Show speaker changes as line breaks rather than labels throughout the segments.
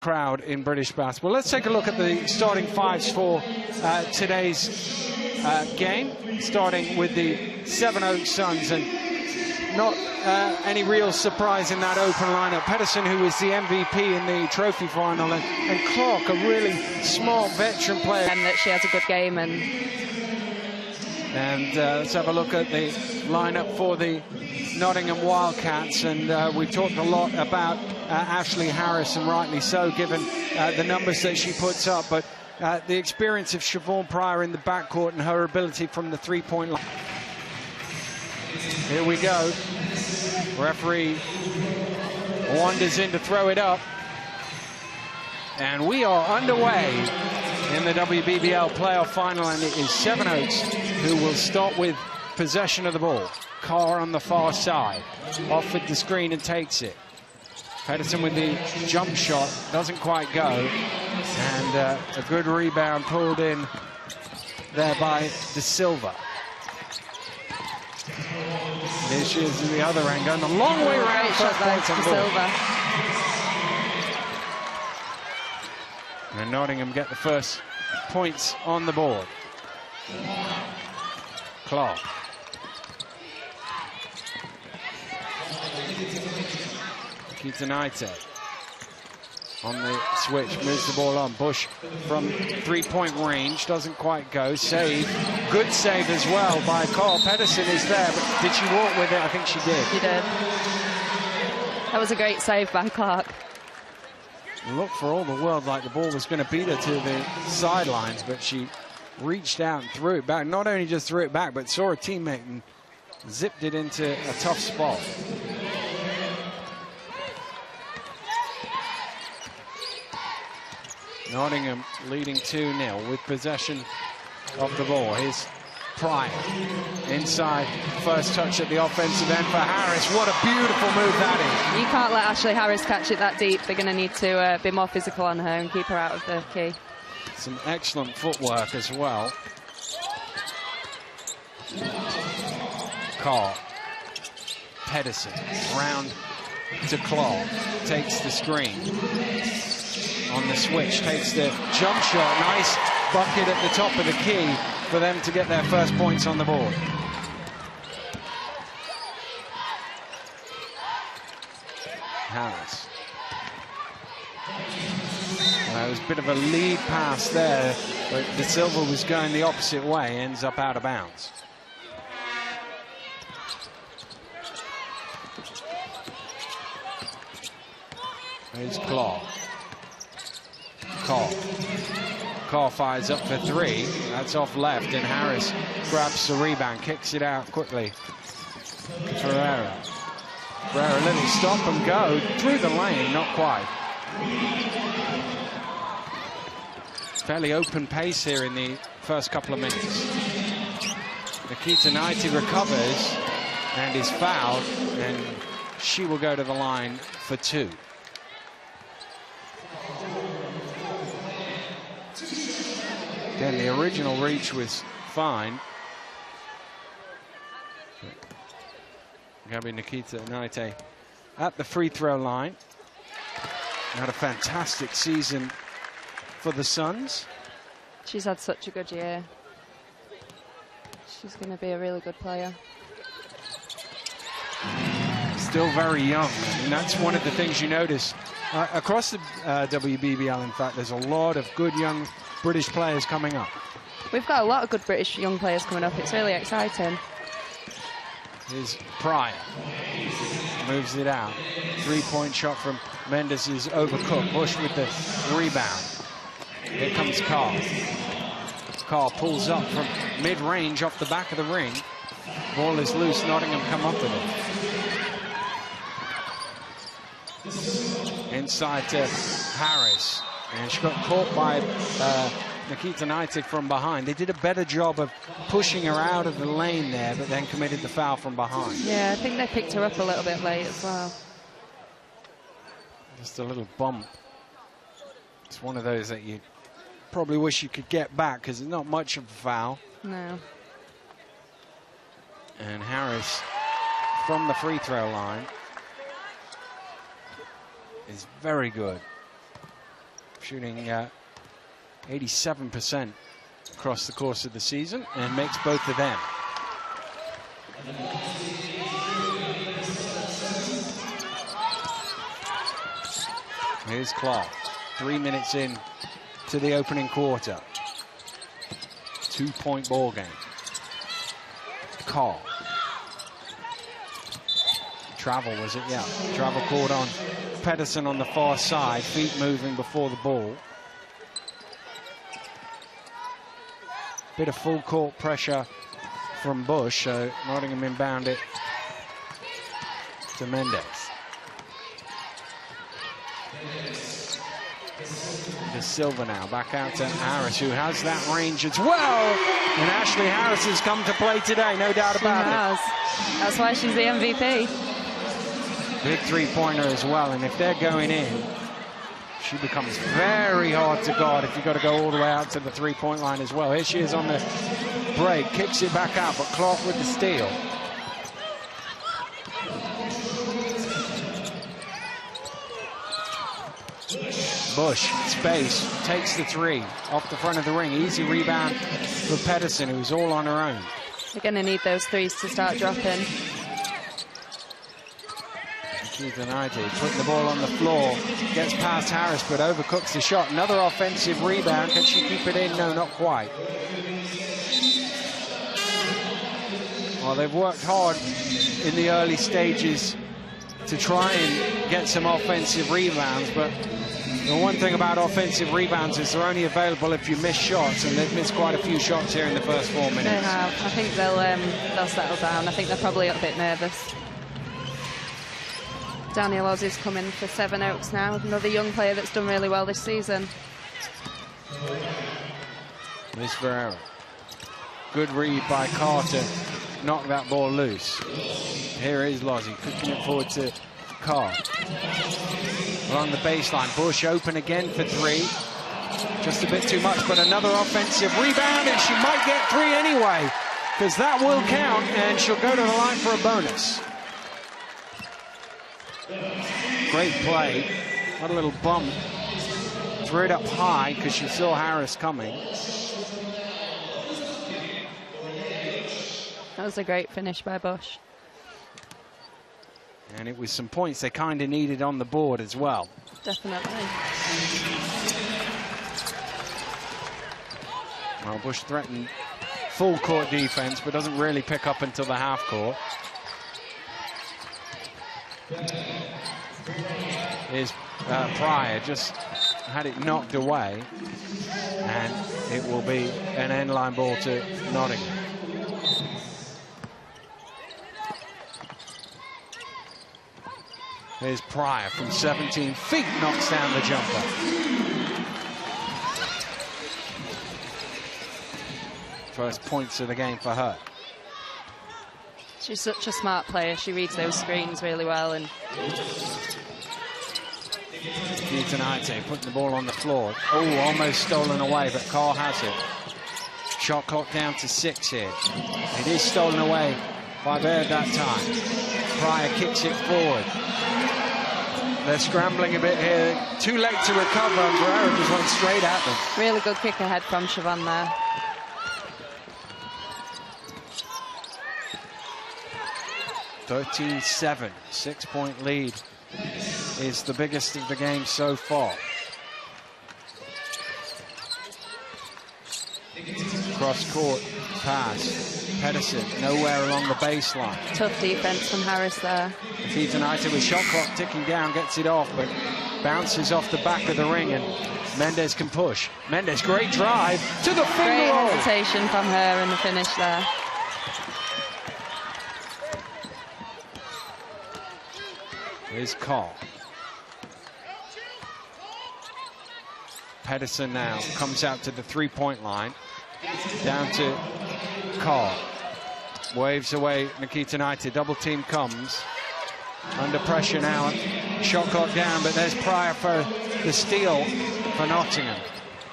crowd in British basketball. Let's take a look at the starting fives for today's game, starting with the Sevenoaks Suns, and not any real surprise in that open lineup. Pedersen, who was the MVP in the trophy final, and Clark, a really smart veteran player.
And that she has a good game.
And let's have a look at the lineup for the Nottingham Wildcats, and we've talked a lot about Ashley Harris, and rightly so, given the numbers that she puts up, but the experience of Siobhan Pryor in the backcourt and her ability from the three-point line. Here we go. Referee wanders in to throw it up, and we are underway in the WBBL playoff final, and it is Sevenoaks who will start with possession of the ball. Carr on the far side, offered the screen and takes it. Pedersen with the jump shot, doesn't quite go, and a good rebound pulled in there by De Silva. There she is at the other end, going a long way around.
Great shot by De Silva.
And Nottingham get the first points on the board. Clark. Keatonite on the switch, moves the ball on. Bush from three-point range, doesn't quite go. Save, good save as well by Carl. Pedersen is there, but did she walk with it? I think she did.
She did. That was a great save by Clark.
Looked for all the world like the ball was going to beat her to the sidelines, but she reached out and threw it back. Not only just threw it back, but saw a teammate and zipped it into a tough spot. Nottingham leading 2-0 with possession of the ball. Here's Pryor inside, first touch at the offensive end for Harris. What a beautiful move that is.
You can't let Ashley Harris catch it that deep. They're going to need to be more physical on her and keep her out of the key.
Some excellent footwork as well. Carr, Pedersen, round to Clark, takes the screen. On the switch, takes the jump shot. Nice bucket at the top of the key for them to get their first points on the board. Harris. There was a bit of a lead pass there, but De Silva was going the opposite way, ends up out of bounds. Here's Clark. Carr fires up for three. That's off left, and Harris grabs the rebound, kicks it out quickly. Ferreira, a little stop and go through the lane, not quite. Fairly open pace here in the first couple of minutes. Nikita Knighty recovers and is fouled, and she will go to the line for two. Again, the original reach was fine. Gabby Nikita Knighty at the free throw line. Had a fantastic season for the Suns.
She's had such a good year. She's going to be a really good player.
Still very young, and that's one of the things you notice across the WBBL. In fact, there's a lot of good young British players coming up.
We've got a lot of good British young players coming up. It's really exciting.
Here's Pryor. Moves it out. Three-point shot from Mendes is overcooked. Bush with the rebound. Here comes Carr. Carr pulls up from mid-range off the back of the ring. Ball is loose. Nottingham come up with it. Inside to Harris. And she got caught by Nikita Knighty from behind. They did a better job of pushing her out of the lane there, but then committed the foul from behind.
Yeah, I think they picked her up a little bit late as well.
Just a little bump. It's one of those that you probably wish you could get back, because it's not much of a foul.
No.
And Harris from the free throw line is very good. shooting 87% across the course of the season, and makes both of them. Here's Clark, 3 minutes in to the opening quarter. 2-point ball game. Call. Travel, was it? Yeah. Travel called on Pedersen on the far side, feet moving before the ball. Bit of full court pressure from Bush, so Nottingham inbound it to Mendes. To Silva now, back out to Harris, who has that range as well. And Ashley Harris has come to play today, no doubt about it.
That's why she's the MVP.
Big three-pointer as well, and if they're going in, she becomes very hard to guard if you've got to go all the way out to the three-point line as well. Here she is on the break, kicks it back out, but Clark with the steal. Bush, space, takes the three off the front of the ring. Easy rebound for Pedersen, who's all on her own.
They're going to need those threes to start dropping.
United putting the ball on the floor, gets past Harris, but overcooks the shot. Another offensive rebound. Can she keep it in? No, not quite. Well, they've worked hard in the early stages to try and get some offensive rebounds, but the one thing about offensive rebounds is they're only available if you miss shots, and they've missed quite a few shots here in the first 4 minutes.
They have. I think they'll settle down. I think they're probably a bit nervous. Daniel Oz is coming for Seven Oaks now, another young player that's done really well this season.
Miss Ferreira. Good read by Carter. Knock that ball loose. Here is Lozzie, cooking it forward to Carr. Along the baseline, Bush open again for three. Just a bit too much, but another offensive rebound, and she might get three anyway, because that will count, and she'll go to the line for a bonus. Great play. Got a little bump. Threw it up high because she saw Harris coming.
That was a great finish by Bush.
And it was some points they kind of needed on the board as well.
Definitely.
Well, Bush threatened full court defense, but doesn't really pick up until the half court. Here's Pryor, just had it knocked away, and it will be an end-line ball to Nottingham. Here's Pryor from 17 feet, knocks down the jumper. First points of the game for her.
She's such a smart player. She reads those screens really well. And
United putting the ball on the floor. Oh, almost stolen away, but Carl has it. Shot clock down to 6 here. It is stolen away by Baird that time. Pryor kicks it forward. They're scrambling a bit here. Too late to recover, and Ferreira just went straight at them.
Really good kick ahead from Siobhan there.
(13-7), 6-point lead is the biggest of the game so far. Cross court pass. Pedersen nowhere along the baseline.
Tough defense from Harris there.
United with shot clock ticking down, gets it off, but bounces off the back of the ring, and Mendes can push. Mendes, great drive to the finger roll.
Great hesitation from her in the finish there.
Here's Cole. Pedersen now comes out to the three-point line. Down to Cole. Waves away Nikita Knighted. Double team comes. Under pressure now. Shot clock down, but there's Pryor for the steal for Nottingham.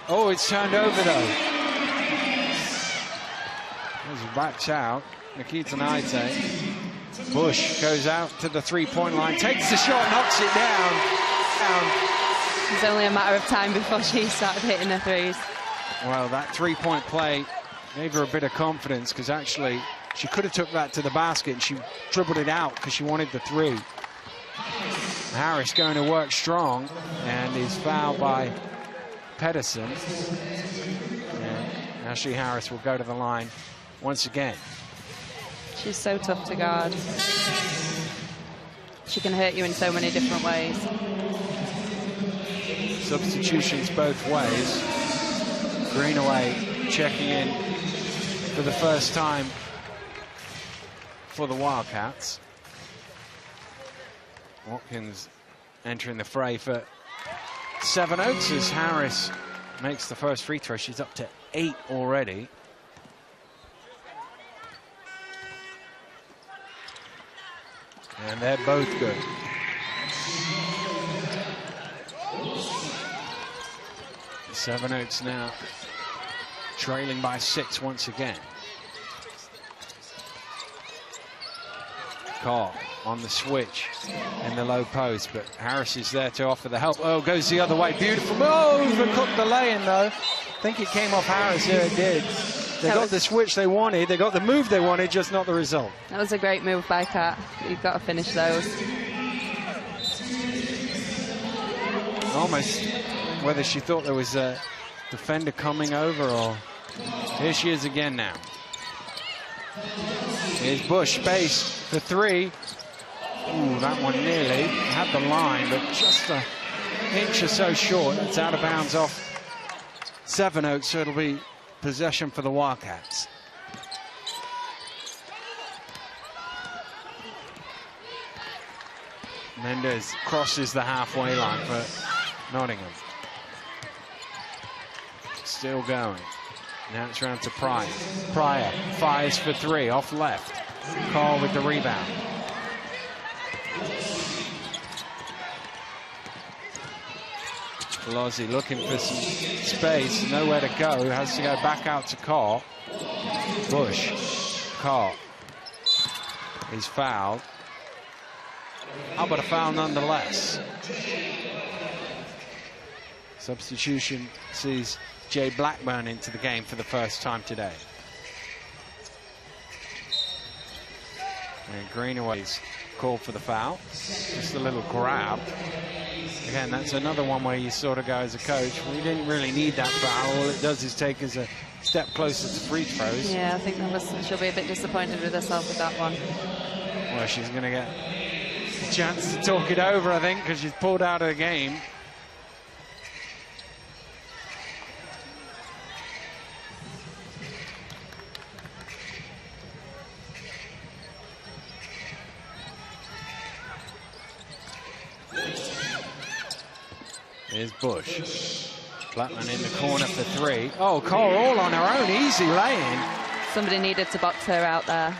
Oh, it's turned over though. As he backs out, Nikita Knighted. Bush goes out to the three-point line, takes the shot, knocks it down.
It's only a matter of time before she started hitting her threes.
Well, that three-point play gave her a bit of confidence, because actually she could have took that to the basket and she dribbled it out because she wanted the three. Harris going to work strong and is fouled by Pedersen. And Ashley Harris will go to the line once again.
She's so tough to guard. She can hurt you in so many different ways.
Substitutions both ways. Greenaway checking in for the first time for the Wildcats. Watkins entering the fray for Sevenoaks as Harris makes the first free throw. She's up to 8 already. And they're both good. Sevenoaks now trailing by 6 once again. Carr on the switch in the low post, but Harris is there to offer the help. Oh, goes the other way. Beautiful. Oh, overcooked the lay-in, though. I think it came off Harris. Yeah, it did. They got the switch they wanted. They got the move they wanted, just not the result.
That was a great move by Kat. You've got to finish those.
Almost whether she thought there was a defender coming over, or here she is again now. Here's Bush, space for 3. Ooh, that one nearly had the line, but just an inch or so short. It's out of bounds off Sevenoaks, so it'll be possession for the Wildcats. Mendez crosses the halfway line for Nottingham. Still going. Now it's round to Pryor. Pryor fires for 3 off left. Carl with the rebound. Lozzie looking for some space, nowhere to go, has to go back out to Carl. Bush, Carl is fouled. Oh, but a foul nonetheless. Substitution sees Jay Blackburn into the game for the first time today. And Greenaway's called for the foul. Just a little grab. Again, that's another one where you sort of go as a coach, we didn't really need that foul. All it does is take us a step closer to free throws.
Yeah, I think she'll be a bit disappointed with herself with that one.
Well, she's going to get a chance to talk it over, I think, because she's pulled out of the game. Here's Bush. Blackman in the corner for 3. Oh, Cole all on her own. Easy lay-in.
Somebody needed to box her out there.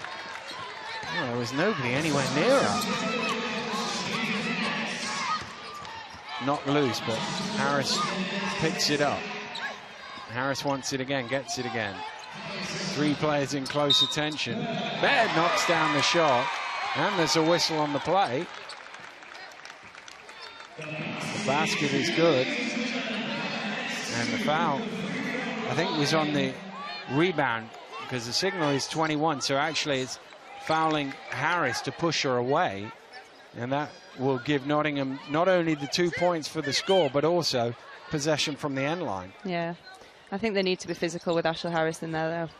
Well, there was nobody anywhere near her. Not loose, but Harris picks it up. Harris wants it again, gets it again. 3 players in close attention. Baird knocks down the shot, and there's a whistle on the play. The basket is good. And the foul, I think, was on the rebound, because the signal is 21, so actually it's fouling Harris to push her away. And that will give Nottingham not only the 2 points for the score, but also possession from the end line.
Yeah, I think they need to be physical with Ashley Harris in there, though.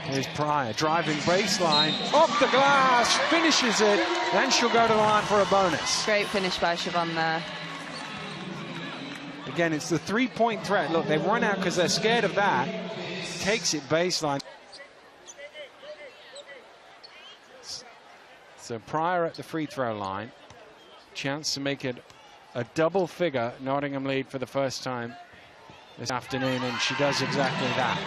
Here's Pryor, driving baseline, off the glass, finishes it, then she'll go to the line for a bonus.
Great finish by Siobhan there.
Again, it's the 3-point threat. Look, they've run out because they're scared of that. Takes it baseline. So Pryor at the free throw line. Chance to make it a double figure Nottingham lead for the first time this afternoon, and she does exactly that.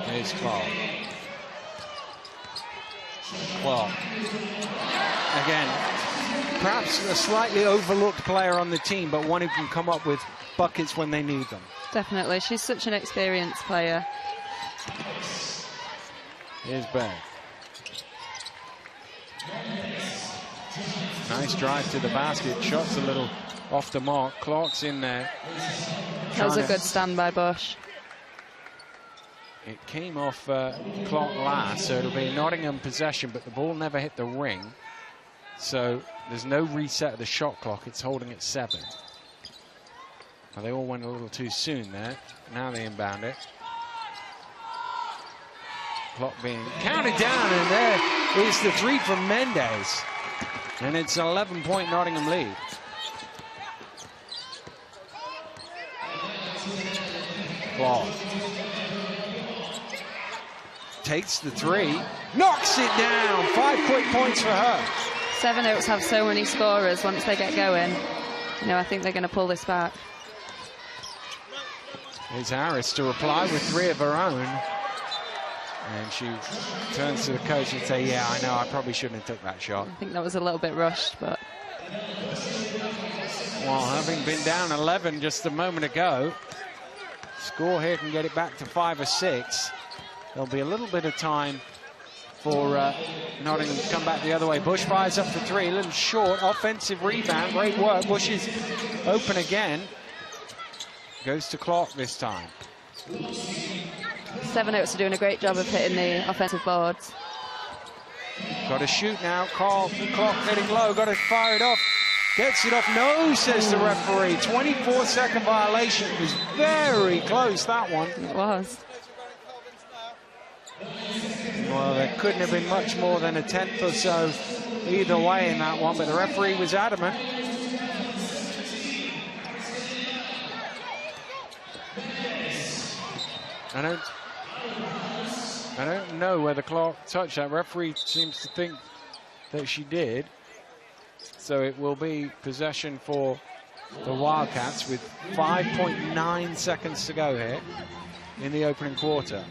Here's Clark. Clark. Again, perhaps a slightly overlooked player on the team, but one who can come up with buckets when they need them.
Definitely. She's such an experienced player.
Here's Bay. Nice drive to the basket. Shot's a little off the mark. Clark's in there.
That was a good stand by Bush.
It came off Clark last, so it'll be a Nottingham possession, but the ball never hit the ring. So there's no reset of the shot clock. It's holding at 7. Well, they all went a little too soon there. Now they inbound it. Clock being counted down, and there is the 3 from Mendes. And it's an 11-point Nottingham lead. Clark takes the 3, knocks it down. 5 quick points for her.
Seven Oaks have so many scorers once they get going. You know, I think they're going to pull this back.
Here's Harris to reply with 3 of her own. And she turns to the coach and says, yeah, I know, I probably shouldn't have took that shot.
I think that was a little bit rushed, but...
Well, having been down 11 just a moment ago, score here can get it back to 5 or 6. There'll be a little bit of time for Nottingham to come back the other way. Bush fires up for 3, a little short, offensive rebound, great work. Bush is open again. Goes to Clark this time.
Seven Oaks are doing a great job of hitting the offensive boards.
Got to shoot now. Clark getting low, got to fire it off. Gets it off. No, says the referee. 24-second violation. It was very close, that one.
It was.
Well, there couldn't have been much more than a 10th or so either way in that one, but the referee was adamant. I don't know whether Clark touched that. Referee seems to think that she did. So it will be possession for the Wildcats with 5.9 seconds to go here in the opening quarter.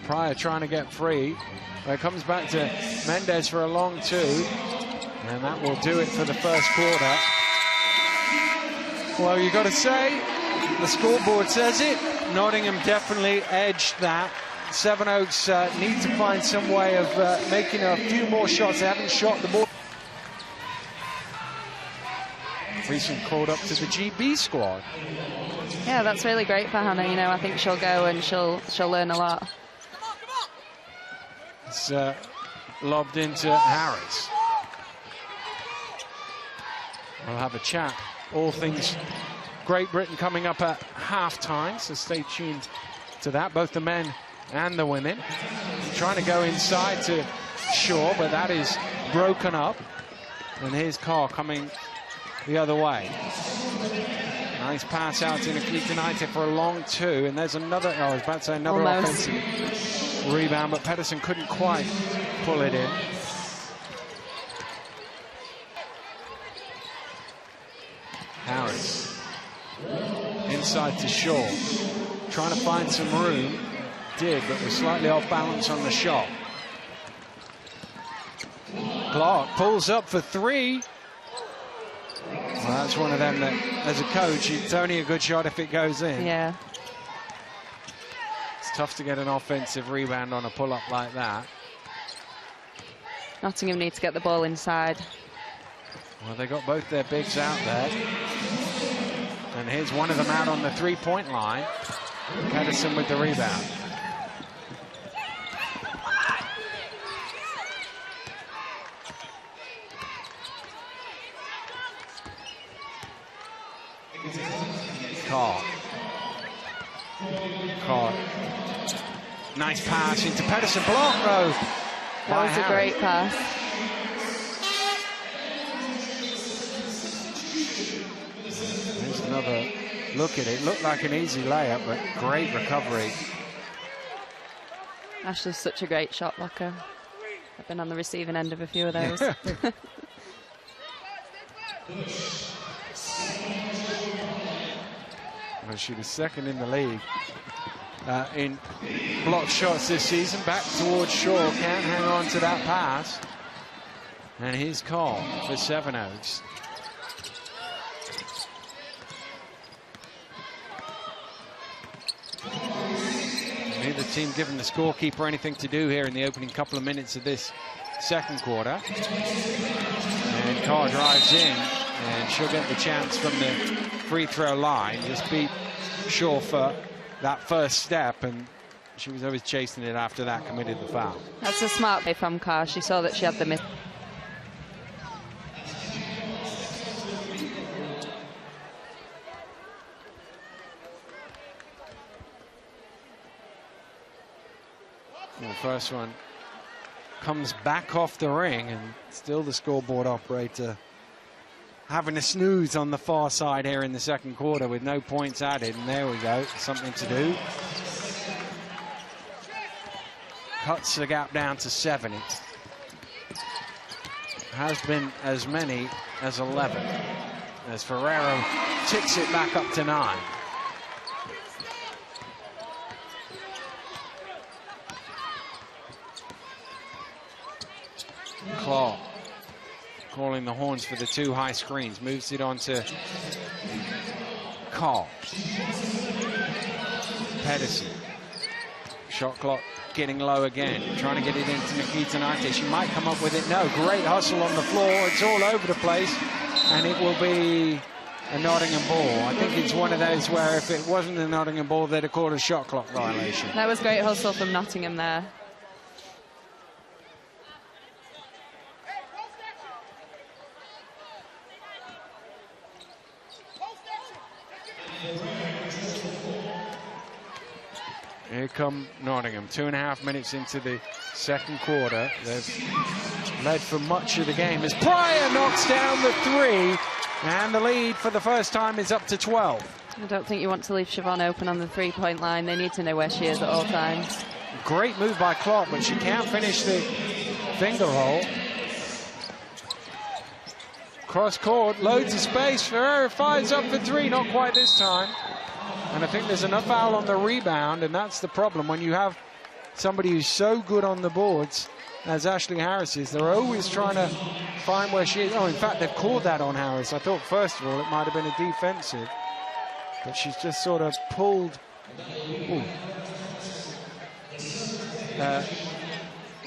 Pryor trying to get free. It comes back to Mendes for a long 2. And that will do it for the first quarter. Well, you've got to say, the scoreboard says it. Nottingham definitely edged that. Seven Oaks need to find some way of making a few more shots. They haven't shot the ball. Recent called up to the GB squad.
Yeah, that's really great for Hannah. You know, I think she'll go and she'll learn a lot.
It's lobbed into Harris. We'll have a chat. All things Great Britain coming up at half-time, so stay tuned to that. Both the men and the women trying to go inside to Shaw, but that is broken up. And here's Carr coming the other way. Nice pass out to Nikita Knighton for a long 2, and there's another, I was about to say another offensive rebound, but Pedersen couldn't quite pull it in. Harris inside to Shaw, trying to find some room. Did, but was slightly off balance on the shot. Clark pulls up for 3. Well, that's one of them that, as a coach, it's only a good shot if it goes in.
Yeah.
It's tough to get an offensive rebound on a pull-up like that.
Nottingham need to get the ball inside.
Well, they got both their bigs out there. And here's one of them out on the 3-point line. Pedersen with the rebound. Carr. Nice pass into Pedersen. Block, though.
That was a great pass.
There's another look at it. Looked like an easy layup, but great recovery.
Ashley's such a great shot blocker. I've been on the receiving end of a few of those.
Well, she was second in the league in block shots this season. Back towards Shaw, can't hang on to that pass. And here's Cole for Seven Oaks. Neither team giving the scorekeeper anything to do here in the opening couple of minutes of this second quarter. And Carr drives in, and she'll get the chance from the free throw line. Just beat Shaw for that first step, and she was always chasing it after that, committed the foul.
That's a smart play from Carr. She saw that she had the miss.
The first one comes back off the ring, and still the scoreboard operator having a snooze on the far side here in the second quarter with no points added. And there we go, something to do. Cuts the gap down to 7. It has been as many as 11 as Ferrero ticks it back up to 9. Clark calling the horns for the 2 high screens, moves it on to Carr. Pedersen. Shot clock getting low again, trying to get it into Nikita Naite. She might come up with it. No, great hustle on the floor. It's all over the place, and it will be a Nottingham ball. I think it's one of those where if it wasn't a Nottingham ball, they'd have called a shot clock violation.
That was great hustle from Nottingham there.
Here come Nottingham, 2.5 minutes into the second quarter. They've led for much of the game as Pryor knocks down the 3, and the lead for the first time is up to 12.
I don't think you want to leave Siobhan open on the 3-point line. They need to know where she is at all times.
Great move by Clark, but she can't finish the finger hole. Cross court, loads of space. Ferreira fires up for 3, not quite this time. And I think there's enough foul on the rebound, and that's the problem. When you have somebody who's so good on the boards as Ashley Harris is, they're always trying to find where she is. Oh, in fact, they've called that on Harris. I thought, first of all, it might have been a defensive, but she's just sort of pulled.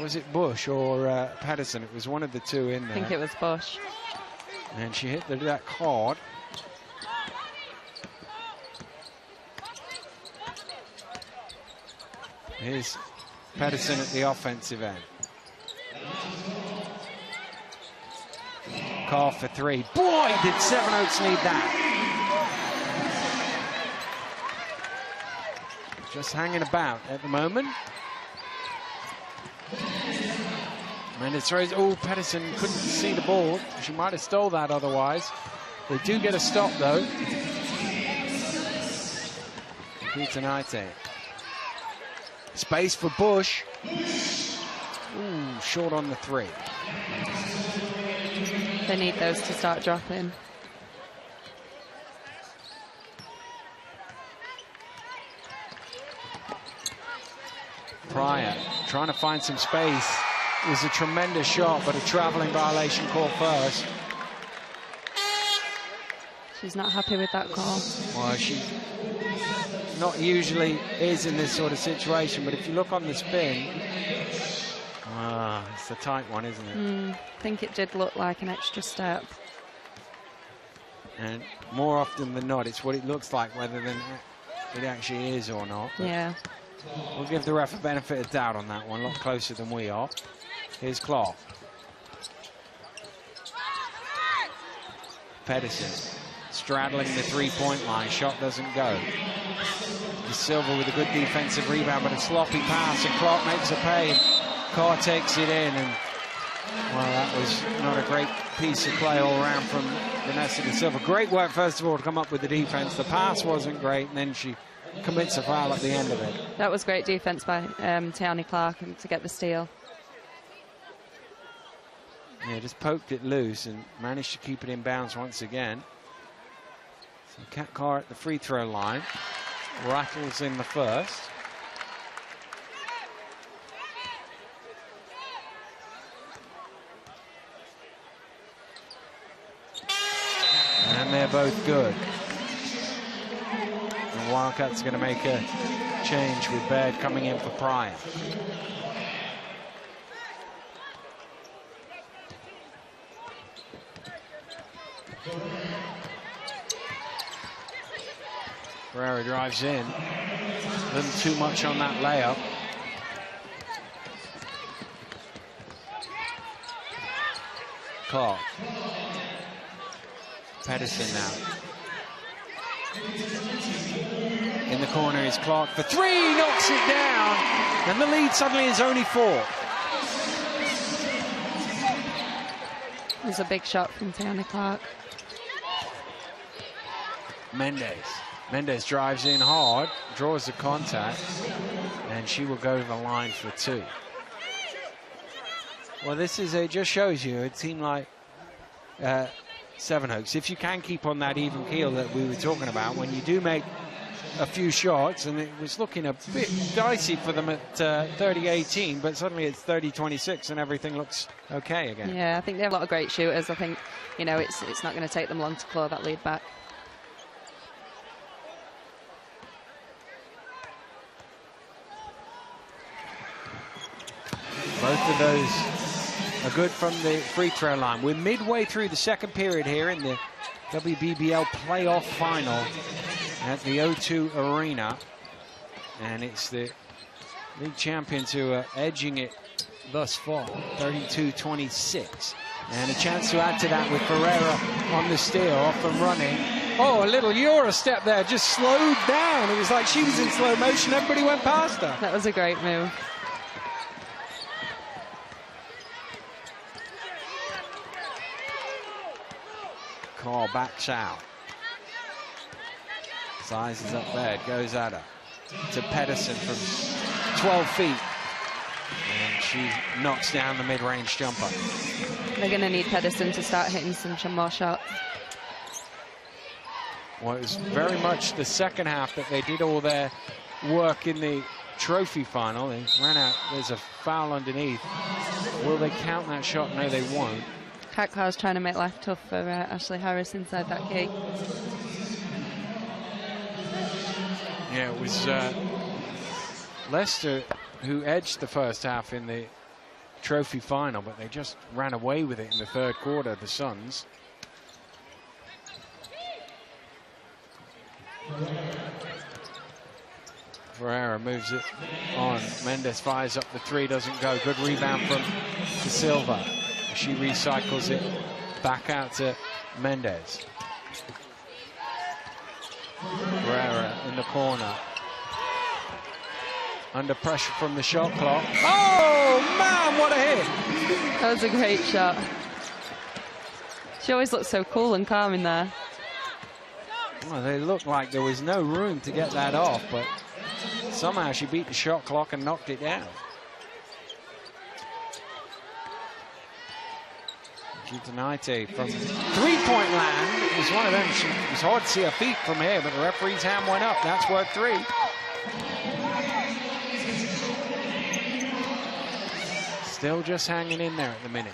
Was it Bush or Patterson? It was one of the 2 in there.
I think it was Bush.
And she hit that hard. Here's Pedersen at the offensive end. Carr for 3. Boy, did Seven Oaks need that. Just hanging about at the moment. And it throws. Oh, Pedersen couldn't see the ball. She might have stole that otherwise. They do get a stop, though. Peter Naite. Space for Bush. Ooh, short on the 3.
They need those to start dropping.
Pryor trying to find some space. It was a tremendous shot, but a traveling violation called first.
She's not happy with that call.
Well, she not usually is in this sort of situation, but if you look on the spin, it's a tight one, isn't it?
I think it did look like an extra step.
And more often than not, it's what it looks like, whether than it actually is or not. But
yeah.
We'll give the ref a benefit of doubt on that one, a lot closer than we are. Here's Clark. Pedersen straddling the 3-point line. Shot doesn't go. Silva with a good defensive rebound, but a sloppy pass, and Clark makes a pay. Carr takes it in, and well, that was not a great piece of play all around from Vanessa De Silva. Great work, first of all, to come up with the defense. The pass wasn't great, and then she commits a foul at the end of it.
That was great defense by Tiani Clark to get the steal.
Yeah, just poked it loose and managed to keep it in bounds once again. So Kat Carr at the free throw line. Rattles in the first. And they're both good. And Wildcats are going to make a change with Baird coming in for Pryor. Ferreira drives in. A little too much on that layup. Clark. Pedersen now. In the corner is Clark for three, knocks it down, and the lead suddenly is only 4.
There's a big shot from Tiana Clark.
Mendez drives in hard, draws the contact, and she will go to the line for 2. Well, this is just shows you a team like Seven Oaks, if you can keep on that even keel that we were talking about, when you do make a few shots, and it was looking a bit dicey for them at 30-18, but suddenly it's 30-26 and everything looks okay again.
Yeah, I think they have a lot of great shooters. I think, you know, it's not going to take them long to claw that lead back.
Both of those are good from the free throw line. We're midway through the second period here in the WBBL playoff final at the O2 Arena. And it's the league champions who are edging it thus far, 32-26. And a chance to add to that with Ferreira on the steal, off and running. Oh, a little Euro step there, just slowed down. It was like she was in slow motion, everybody went past her.
That was a great move.
Carl backs out. Sizes up there, goes at her. To Pedersen from 12 feet. And she knocks down the mid-range jumper.
They're going to need Pedersen to start hitting some more shots.
Well, it was very much the second half that they did all their work in the trophy final. They ran out, there's a foul underneath. Will they count that shot? No, they won't.
Katkar's trying to make life tough for Ashley Harris inside that key.
Yeah, it was Leicester who edged the first half in the trophy final, but they just ran away with it in the third quarter, the Suns. Ferreira moves it on. Mendez fires up the 3, doesn't go. Good rebound from De Silva. She recycles it back out to Mendez. Ferreira in the corner. Under pressure from the shot clock. Oh, man, what a hit!
That was a great shot. She always looks so cool and calm in there.
Well, they looked like there was no room to get that off, but somehow she beat the shot clock and knocked it down. Gitanite from three-point land. It was one of them. It was hard to see her feet from here, but the referee's hand went up. That's worth 3. Still just hanging in there at the minute.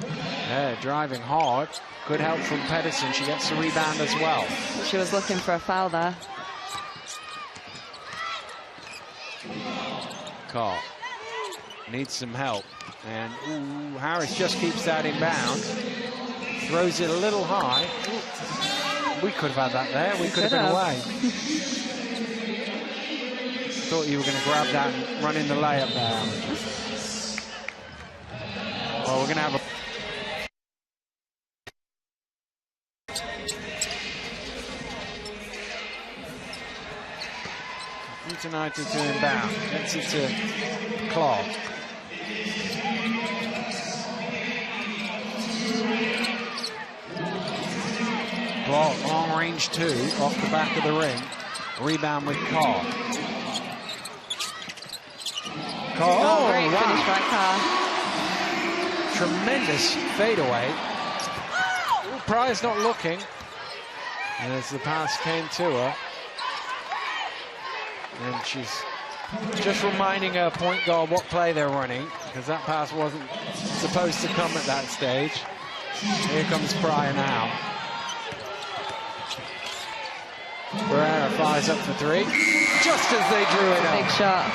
Yeah, driving hard. Good help from Pedersen. She gets the rebound as well.
She was looking for a foul there.
Carl needs some help. And ooh, Harris just keeps that in bounds. Throws it a little high. We could have had that there. We could have been away. Thought you were going to grab that and run in the layup there. Well, we're going to have a... United to inbound. Gets it to Clark. Clark, long range 2, off the back of the ring. Rebound with Carr.
Oh, great finish by Carr.
Tremendous fadeaway. Pryor's not looking. And as the pass came to her, and she's just reminding her point guard what play they're running, because that pass wasn't supposed to come at that stage. Here comes Pryor now. Ferreira fires up for three, just as they drew it up.
Big shot.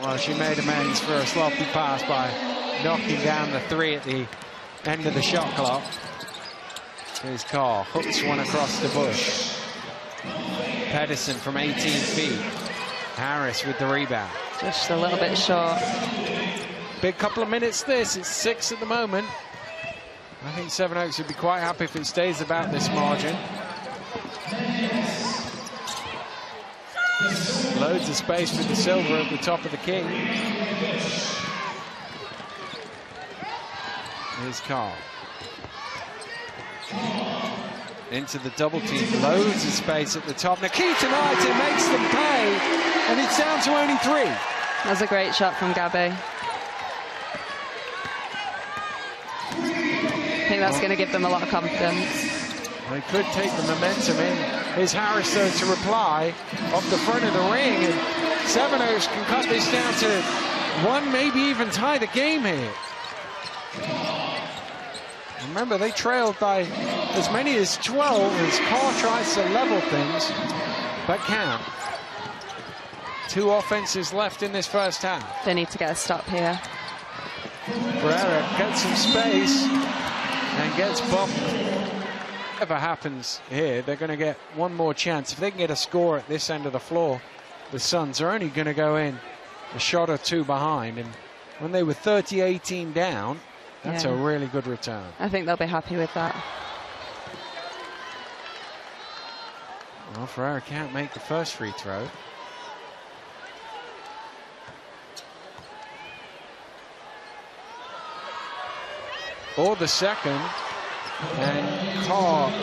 Well, she made amends for a sloppy pass by knocking down the three at the end of the shot clock. Here's Carr, hooks one across the bush. Pedersen from 18 feet. Harris with the rebound.
Just a little bit short.
Big couple of minutes this, it's 6 at the moment. I think Sevenoaks would be quite happy if it stays about this margin. Loads of space with the silver at the top of the key. Here's Carl. Into the double team, loads of space at the top. Nikita Naita makes them pay, and it's down to only 3.
That's a great shot from Gabby. I think that's going to give them a lot of confidence.
They could take the momentum in. Here's Harris, though, to reply off the front of the ring, and Sevenoaks can cut this down to 1, maybe even tie the game here. Remember, they trailed by as many as 12 as Carr tries to level things, but can't. 2 offenses left in this first half.
They need to get a stop here.
Ferreira gets some space and gets bumped. Whatever happens here, they're going to get one more chance. If they can get a score at this end of the floor, the Suns are only going to go in a shot or 2 behind. And when they were 30-18 down, that's a really good return.
I think they'll be happy with that.
Well, Ferreira can't make the first free throw. Or the second. And Carr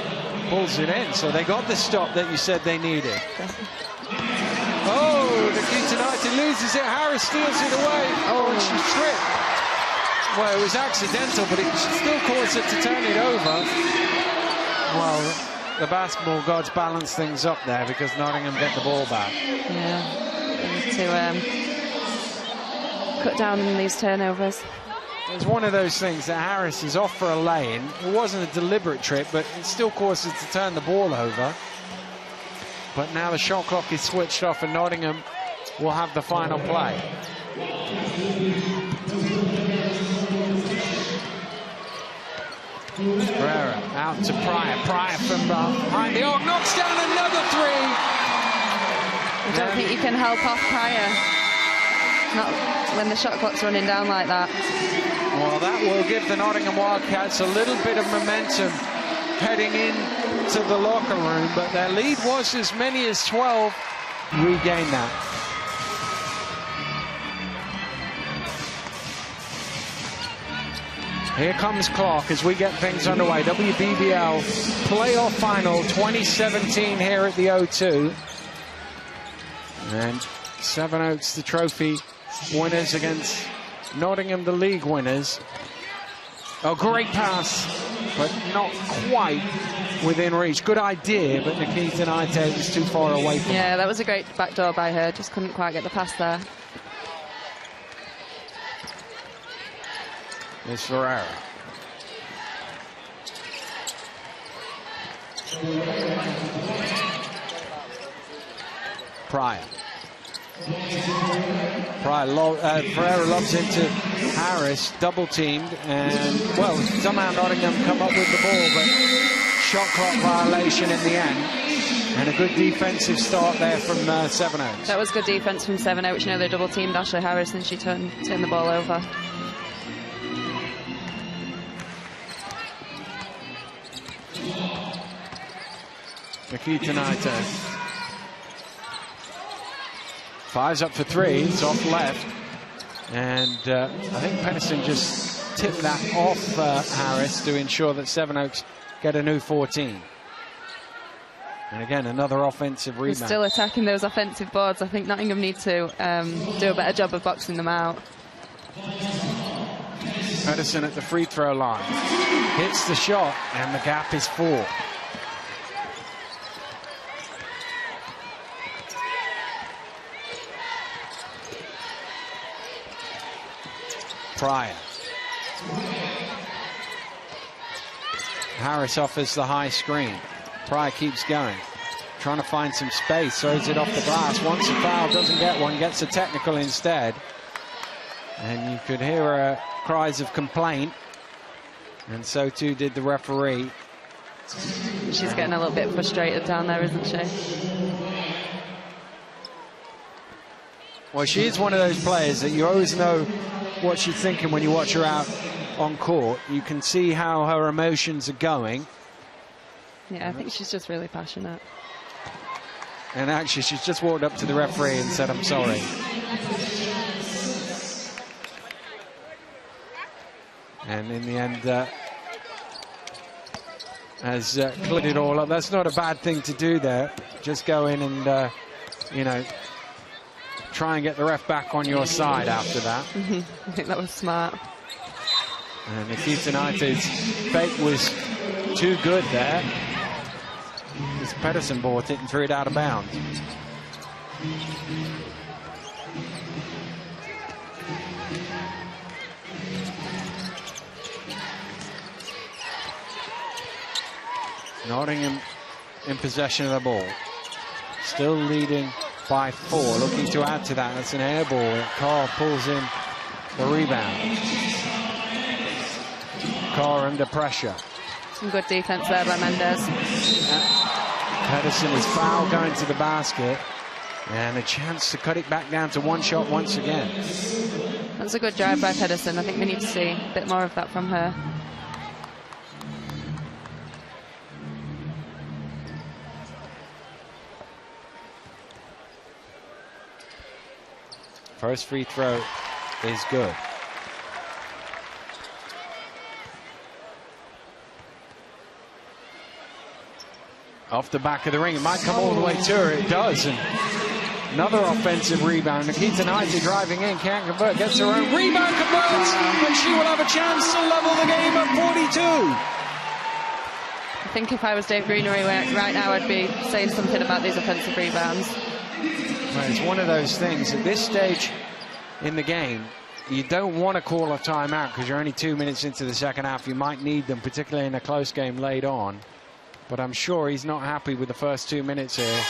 pulls it in. So they got the stop that you said they needed. Oh, Nikita Naita loses it. Harris steals it away. Oh, and she tripped. Well, it was accidental, but it still caused it to turn it over. Well, the basketball gods balance things up there because Nottingham get the ball back.
Yeah, they need to cut down on these turnovers.
It's one of those things that Harris is off for a lay-in. It wasn't a deliberate trip, but it still causes to turn the ball over. But now the shot clock is switched off and Nottingham will have the final play. Ferreira out to Pryor. Pryor from behind the arc knocks down another 3.
I don't think you can help off Pryor. Not when the shot clock's running down like that.
Well, that will give the Nottingham Wildcats a little bit of momentum heading into the locker room, but their lead was as many as 12. Regain that. Here comes Clark as we get things underway. WBBL playoff final 2017 here at the O2. And Sevenoaks, the trophy winners, against Nottingham, the league winners. A great pass, but not quite within reach. Good idea, but Nikita Naita was too far away from
Yeah, that was a great backdoor by her. Just couldn't quite get the pass there.
It's Ferreira. Pryor. Ferreira lobs into Harris, double teamed, and well, somehow Nottingham come up with the ball, but shot clock violation in the end, and a good defensive start there from Sevenoaks.
That was good defense from Sevenoaks. You know, they double teamed Ashley Harris and she turned the ball over.
Nikita Naita fires up for 3. It's off left, and I think Pedersen just tipped that off Harris to ensure that Sevenoaks get a new 14. And again, another offensive rebound.
They're still attacking those offensive boards. I think Nottingham need to do a better job of boxing them out.
Pedersen at the free throw line hits the shot, and the gap is 4. Pryor. Harris offers the high screen. Pryor keeps going. Trying to find some space, throws it off the glass. Wants a foul, doesn't get one, gets a technical instead. And you could hear cries of complaint. And so too did the referee.
She's getting a little bit frustrated down there, isn't she?
Well, she is one of those players that you always know what she's thinking when you watch her out on court. You can see how her emotions are going.
Yeah, I think she's just really passionate.
And actually, she's just walked up to the referee and said, "I'm sorry." And in the end, has cleared it all up. That's not a bad thing to do there. Just go in and, you know, try and get the ref back on your side after that.
I think that was smart.
And Nikita Knight's fake was too good there. As Pedersen bought it and threw it out of bounds. Nottingham in possession of the ball. Still leading by 4. Looking to add to that. That's an air ball. Carr pulls in the rebound. Carr under pressure.
Some good defense there by Mendes.
Pedersen is fouled going to the basket. And a chance to cut it back down to 1 shot once again.
That's a good drive by Pedersen. I think we need to see a bit more of that from her.
First free throw is good. Off the back of the ring. It might come all the way to her. It does. And another offensive rebound. Nikita Knight driving in. Can't convert. Gets her own rebound. Converts. And she will have a chance to level the game at 42.
I think if I was Dave Greenery right now, I'd be saying something about these offensive rebounds.
Well, it's one of those things. At this stage in the game, you don't want to call a timeout because you're only 2 minutes into the second half. You might need them, particularly in a close game late on. But I'm sure he's not happy with the first 2 minutes here.
No.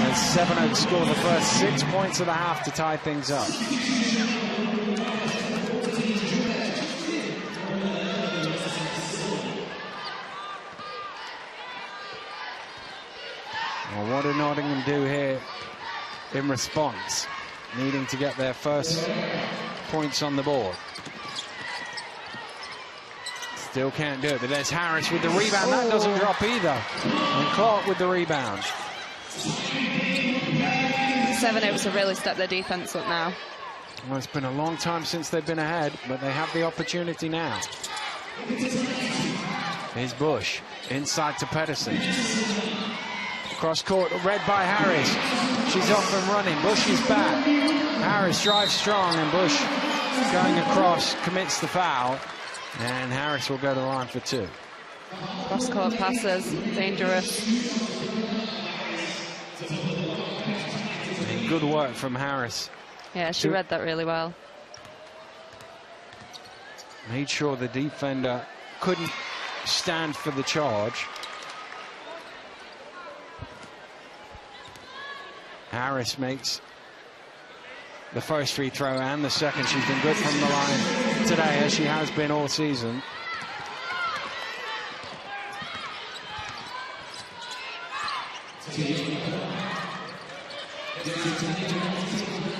As Sevenoaks score the first 6 points of the half to tie things up. Well, what did Nottingham do here in response? Needing to get their first points on the board. Still can't do it, but there's Harris with the rebound. That doesn't drop either. And Clark with the rebound.
Sevenoaks have really stepped their defense up now.
Well, it's been a long time since they've been ahead, but they have the opportunity now. Here's Bush. Inside to Pedersen. Cross court, read by Harris. She's off and running. Bush is back. Harris drives strong, and Bush going across commits the foul. And Harris will go to the line for 2.
Cross-court passes, dangerous.
And good work from Harris.
Yeah, she read that really well.
Made sure the defender couldn't stand for the charge. Harris makes the first free throw and the second. She's been good from the line today, as she has been all season.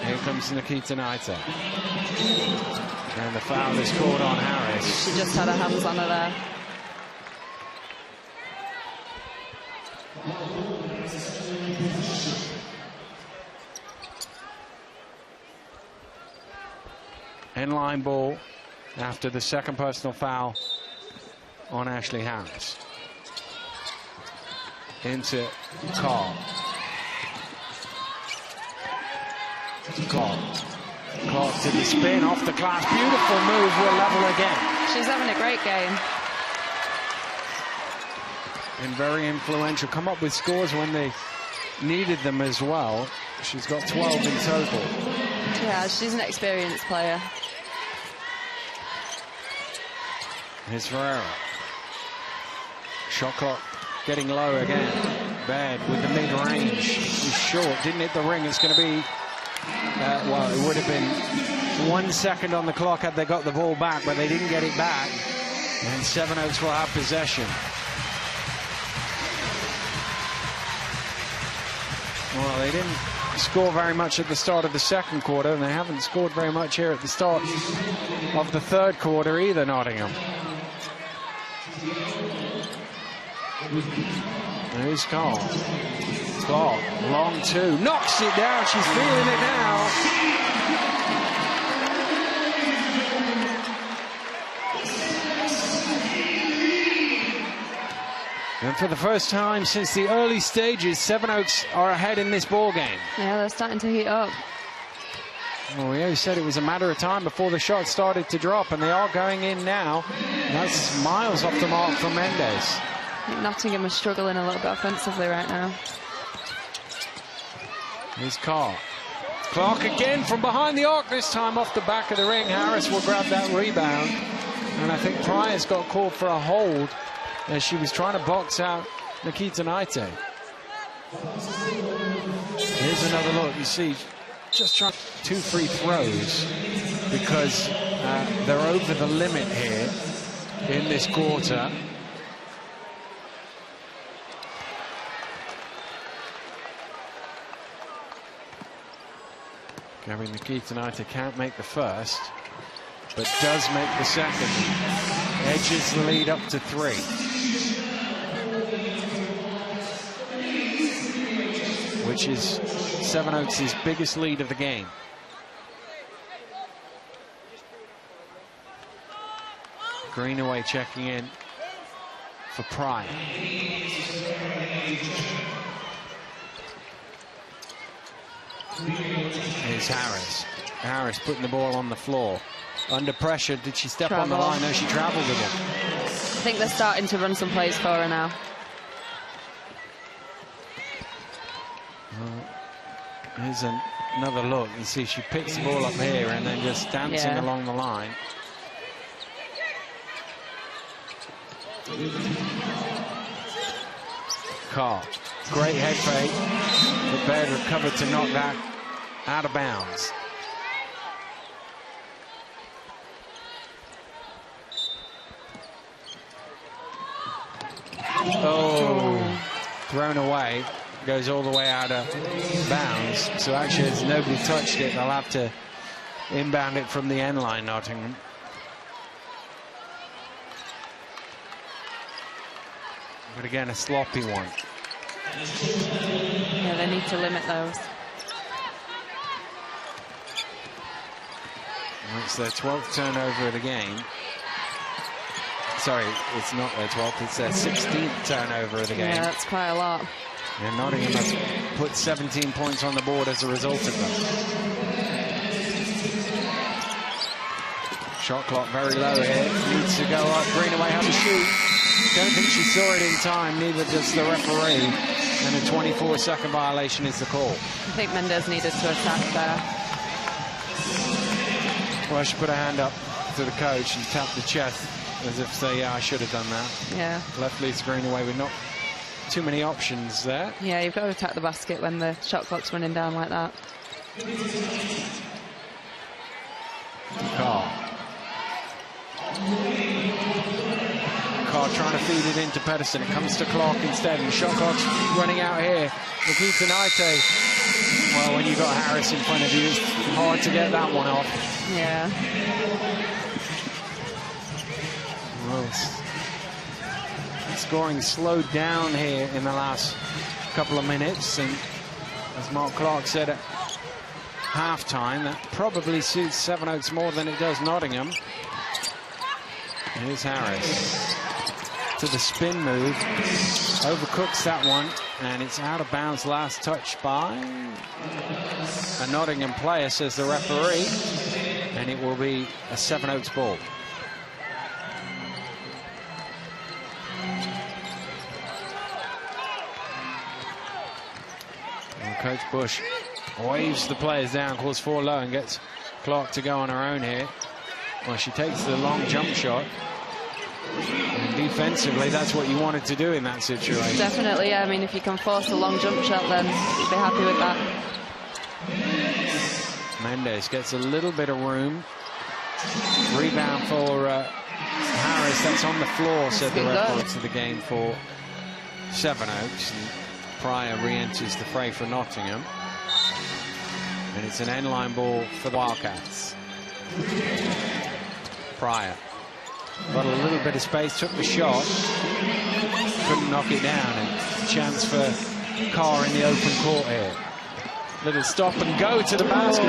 Here comes Nikita Knight. And the foul is called on Harris.
She just had her hands on her there.
Inline ball after the second personal foul on Ashley Harris. Into Carr. Clark to the spin, off the glass. Beautiful move, will level again.
She's having a great game.
And very influential. Come up with scores when they needed them as well. She's got 12 in total.
Yeah, she's an experienced player.
Here's Ferreira. Shot clock getting low again. Baird with the mid-range. He's short, didn't hit the ring. It's going to be, well, it would have been 1 second on the clock had they got the ball back, but they didn't get it back. And Sevenoaks will have possession. Well, they didn't score very much at the start of the second quarter, and they haven't scored very much here at the start of the third quarter either, Nottingham. There's Carl. Clark, long two, knocks it down. She's feeling it now. And for the first time since the early stages, Sevenoaks are ahead in this ball game.
Yeah, they're starting to heat up.
Well, we always said it was a matter of time before the shots started to drop, and they are going in now. That's miles off the mark for Mendes.
I think Nottingham are struggling a little bit offensively right now.
Here's Carr. Clark again from behind the arc, this time off the back of the ring. Harris will grab that rebound. And I think Pryor's got called for a hold as she was trying to box out Nikita Naite. Here's another look. You see, just trying 2 free throws because they're over the limit here in this quarter. Gary Nikita Naite can't make the first, but does make the second. Edges the lead up to 3. Which is Sevenoaks' biggest lead of the game. Greenaway checking in for Pryor. Here's Harris. Harris putting the ball on the floor. Under pressure, did she step on the line? No, she traveled with it.
I think they're starting to run some plays for her now.
Here's another look. You see she picks the ball up here and then just dancing along the line. Carr, great head fake, but Baird recovered to knock that out of bounds. Oh, thrown away. Goes all the way out of bounds. So actually, as nobody touched it, they'll have to inbound it from the end line, Nottingham. But again, a sloppy one.
Yeah, they need to limit those.
It's their 12th turnover of the game. Sorry, it's not their 12th, it's their 16th turnover of the game.
Yeah, that's quite a lot.
And Nottingham has put 17 points on the board as a result of them. Shot clock very low here. Needs to go up. Greenaway has to shoot. Don't think she saw it in time, neither does the referee. And a 24-second violation is the call.
I think Mendes needed to attack there.
Well, she put her hand up to the coach and tapped the chest as if to say, yeah, I should have done that.
Yeah. Left
leads Greenaway with not too many options there.
Yeah, you've got to attack the basket when the shot clock's running down like that.
Carr trying to feed it into Pedersen. It comes to Clark instead, and the shot clock's running out here. Nikita Naite. Well, when you've got Harris in front of you, it's hard to get that one off.
Yeah.
Well, scoring slowed down here in the last couple of minutes, and as Mark Clark said at half-time, that probably suits Sevenoaks more than it does Nottingham. Here's Harris to the spin move, overcooks that one, and it's out of bounds. Last touch by a Nottingham player, says the referee, and it will be a Sevenoaks ball. Coach Bush waves the players down, calls 4 low, and gets Clark to go on her own here. Well, she takes the long jump shot and defensively, that's what you wanted to do in that situation.
Definitely, yeah. I mean, if you can force a long jump shot, then you'd be happy with that.
Mendes gets a little bit of room. Rebound for Harris. That's on the floor, said the referee to the game for Sevenoaks. And Pryor re-enters the fray for Nottingham. And it's an end-line ball for the Wildcats. Pryor got a little bit of space, took the shot, couldn't knock it down, and chance for Carr in the open court here. Little stop and go to the basket.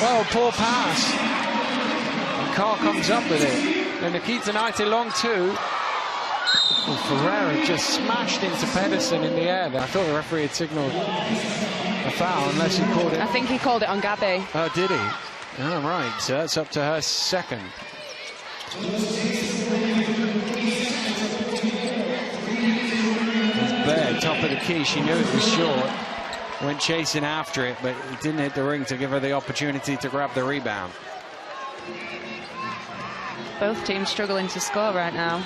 Oh, poor pass. And Carr comes up with it. And Nikita Knight long two. Well, Ferreira just smashed into Pedersen in the air there. I thought the referee had signalled a foul, unless he called it.
I think he called it on Gabby.
Oh, did he? Oh, right. So that's up to her second. Baird, top of the key. She knew it was short. Went chasing after it, but it didn't hit the ring to give her the opportunity to grab the rebound.
Both teams struggling to score right now.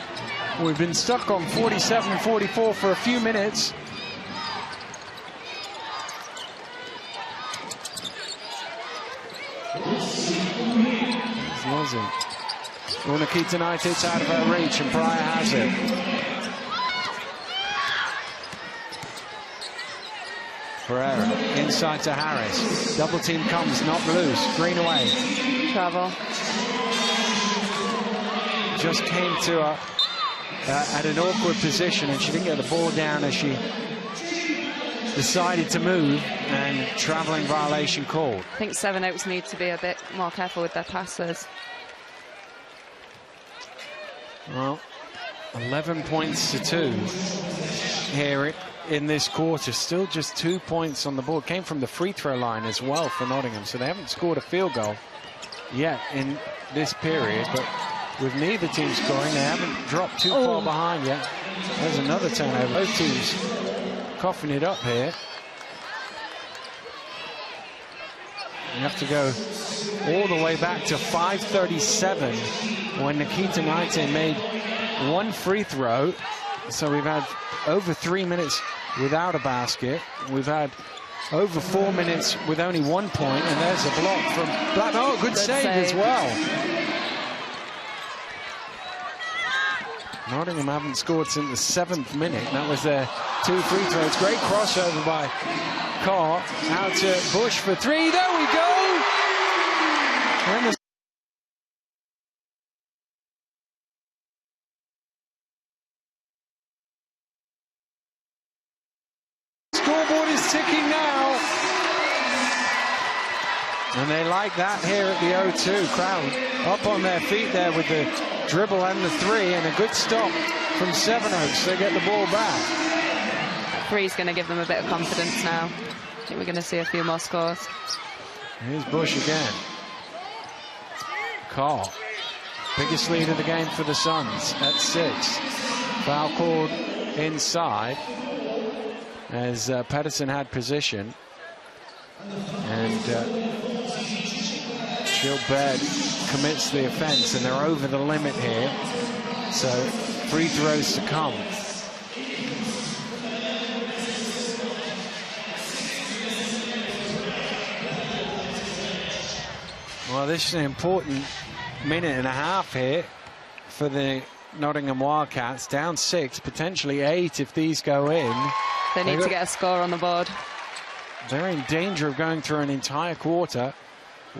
We've been stuck on 47-44 for a few minutes. Wasn't. Well, Nikita Knight hits out of her reach, and Pryor has it. Ferreira inside to Harris. Double team comes, not loose. Green away.
Travel.
Just came to her at an awkward position, and she didn't get the ball down as she decided to move, and travelling violation called.
I think Sevenoaks need to be a bit more careful with their passes.
Well, 11 points to 2 here in this quarter. Still just 2 points on the board. Came from the free throw line as well for Nottingham, so they haven't scored a field goal yet in this period, but with neither team scoring, they haven't dropped too far behind yet. There's another turnover. Both teams coughing it up here. You have to go all the way back to 5:37 when Nikita Knight made one free throw. So we've had over 3 minutes without a basket. We've had over 4 minutes with only 1 point, and there's a block from Black. Oh, good save as well. Nottingham haven't scored since the 7th minute. That was their 2 free throws. Great crossover by Carr. Out to Bush for 3. There we go! And the scoreboard is ticking now. And they like that here at the O2. Crowd up on their feet there with the dribble and the 3, and a good stop from Sevenoaks. They get the ball back.
3's going to give them a bit of confidence now. I think we're going to see a few more scores.
Here's Bush again. Carr, biggest lead of the game for the Suns at 6. Foul called inside as Pedersen had position, and Gilbert commits the offense, and they're over the limit here, so free throws to come. Well, this is an important minute and a half here for the Nottingham Wildcats. Down 6, potentially 8 if these go in.
They need to get a score on the board.
They're in danger of going through an entire quarter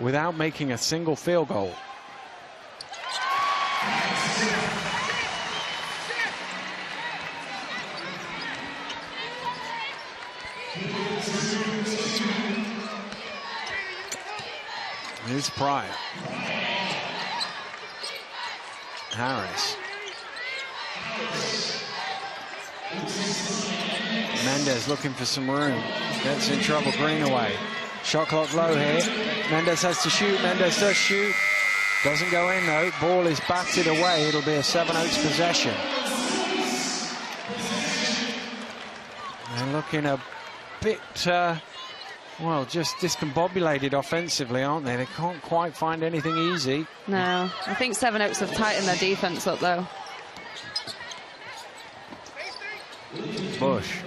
without making a single field goal. Here's Pryor. Harris. Mendes looking for some room. Gets in trouble. Greenaway. Shot clock low here. Mendes has to shoot. Mendes does shoot. Doesn't go in though. Ball is batted away. It'll be a Sevenoaks possession. They're looking a bit well, just discombobulated offensively, aren't they? They can't quite find anything easy.
No, I think Seven Oaks have tightened their defense up, though.
Bush.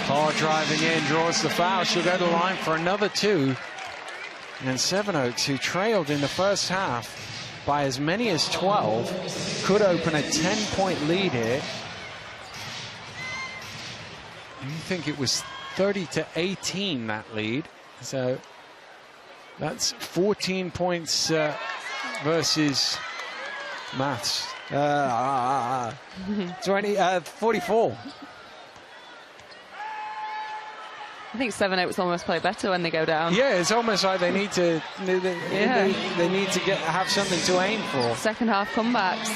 Hard driving in, draws the foul. She'll go to the line for another 2. And Seven Oaks, who trailed in the first half by as many as 12, could open a 10-point lead here. You think it was 30-18, that lead. So that's 14 points versus maths. 44.
I think Seven Oaks almost play better when they go down.
Yeah, it's almost like they need to. They need to have something to aim for.
Second half comebacks.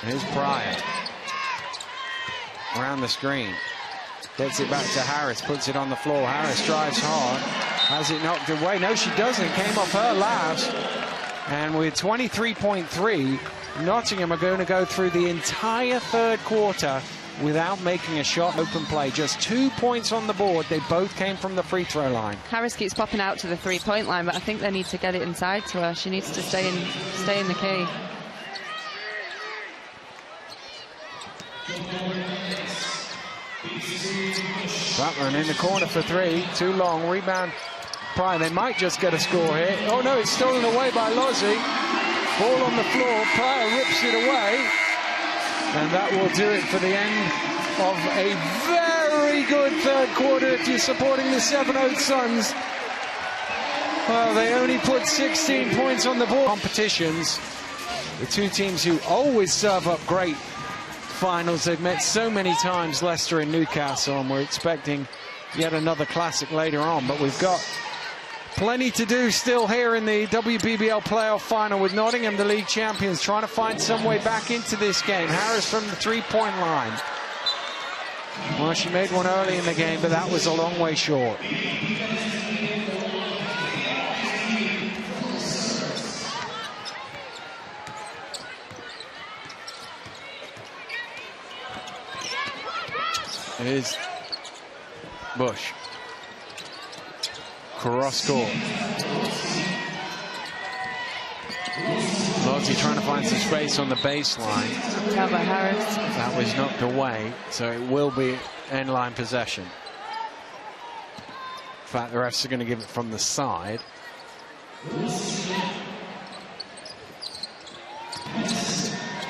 Here's Pryor around the screen. Gets it back to Harris. Puts it on the floor. Harris drives hard. Has it knocked away? No, she doesn't. Came off her last. And with 23.3, Nottingham are going to go through the entire third quarter without making a shot. Open play, just 2 points on the board. They both came from the free throw line.
Harris keeps popping out to the three-point line, but I think they need to get it inside to her. She needs to stay in the key.
Butler in the corner for 3. Too long. Rebound. Pryor. They might just get a score here. Oh no, it's stolen away by Lozzie. Ball on the floor. Pryor rips it away. And that will do it for the end of a very good third quarter if you're supporting the Seven Oaks Suns. Well, they only put 16 points on the board. Competitions, the two teams who always serve up great finals. They've met so many times, Leicester and Newcastle, and we're expecting yet another classic later on. But we've got plenty to do still here in the WBBL playoff final with Nottingham, the league champions, trying to find some way back into this game. Harris from the three-point line. Well, she made one early in the game, but that was a long way short. Here's Bush. Cross court. Lozzie trying to find some space on the baseline.
How about Harris?
That was knocked away, so it will be end-line possession. In fact, the refs are going to give it from the side.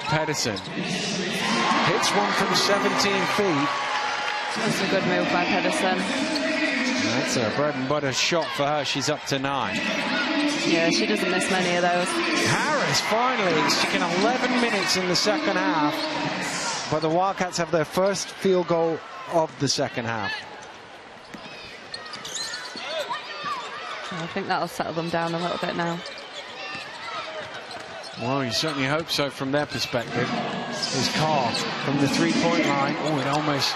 Pedersen hits one from 17 feet.
That's a good move by Pedersen.
That's a bread and butter shot for her. She's up to 9.
Yeah, she doesn't miss many of those.
Harris finally, it's taken 11 minutes in the second half, but the Wildcats have their first field goal of the second half.
I think that'll settle them down a little bit now.
Well, you certainly hope so from their perspective. Here's Carr from the three-point line. Oh, it almost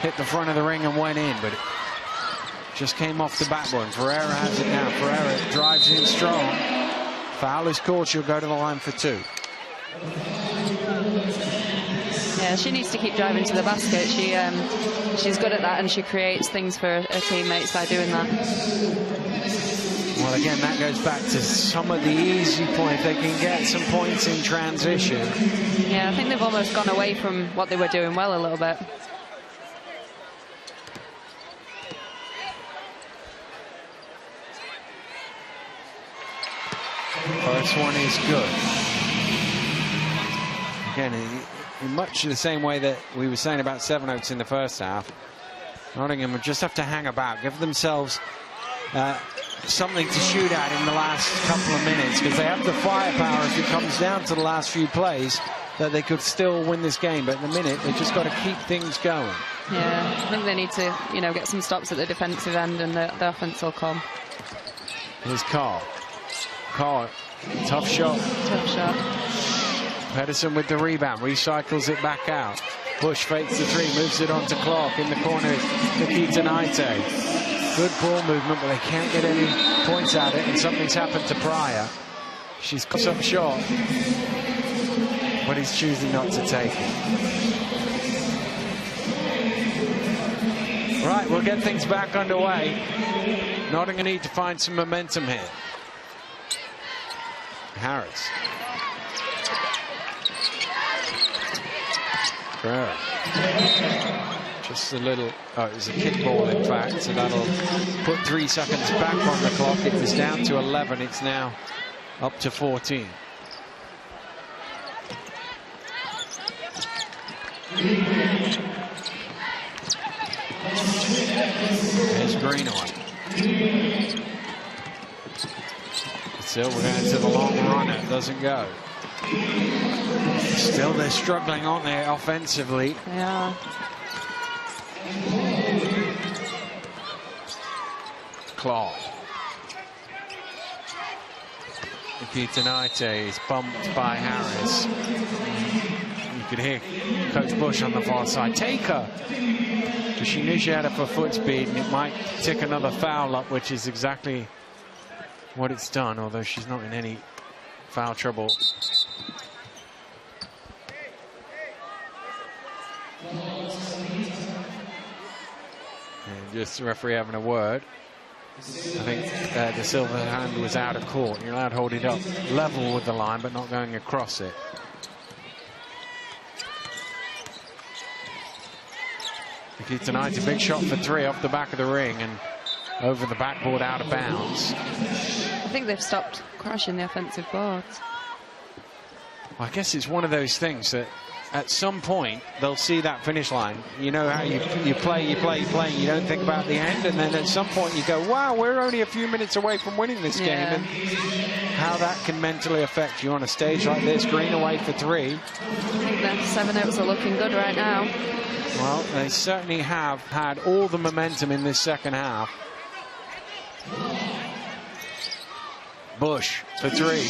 hit the front of the ring and went in, but it just came off the backboard. Ferreira has it now. Ferreira drives in strong. Foul is called. She'll go to the line for 2.
Yeah, she needs to keep driving to the basket. She's good at that, and she creates things for her teammates by doing that.
Well, again, that goes back to some of the easy points. They can get some points in transition.
Yeah, I think they've almost gone away from what they were doing well a little bit.
First one is good. Again, in much the same way that we were saying about Seven Oaks in the first half, Nottingham would just have to hang about, give themselves something to shoot at in the last couple of minutes, because they have the firepower if it comes down to the last few plays that they could still win this game. But at the minute, they've just got to keep things going.
Yeah, I think they need to, get some stops at the defensive end, and the offense will come.
Here's Carr. Carr, tough shot.
Tough shot.
Pedersen with the rebound, recycles it back out. Bush fakes the 3, moves it on to Clark. In the corner is Nikita Naite. Good ball movement, but they can't get any points at it, and something's happened to Pryor. She's got some shot. but he's choosing not to take it. Right, we'll get things back underway. Nottingham need to find some momentum here. Harris. Ferreira. Just a little, oh, it was a kick ball in fact, so that'll put 3 seconds back on the clock. It was down to 11, it's now up to 14. There's Greenaway. Still, we're going to the long runner, it doesn't go. Still, they're struggling, aren't they, offensively?
Yeah.
Claw. Tonight is bumped by Harris. You could hear Coach Bush on the far side. Take her! Because she knew she had her for foot speed, and it might tick another foul up, which is exactly what it's done, although she's not in any foul trouble. And just the referee having a word. I think the silver hand was out of court. You're allowed to hold it up level with the line, but not going across it. Tonight, a big shot for 3 off the back of the ring and over the backboard out of bounds.
I think they've stopped crashing the offensive boards.
Well, I guess it's one of those things that at some point they'll see that finish line. You know how you play, and you don't think about the end, and then at some point you go, wow, we're only a few minutes away from winning this game, and how that can mentally affect you on a stage like this. Greenaway for 3.
I think the 7 outs are looking good right now.
Well, they certainly have had all the momentum in this second half. Bush for 3.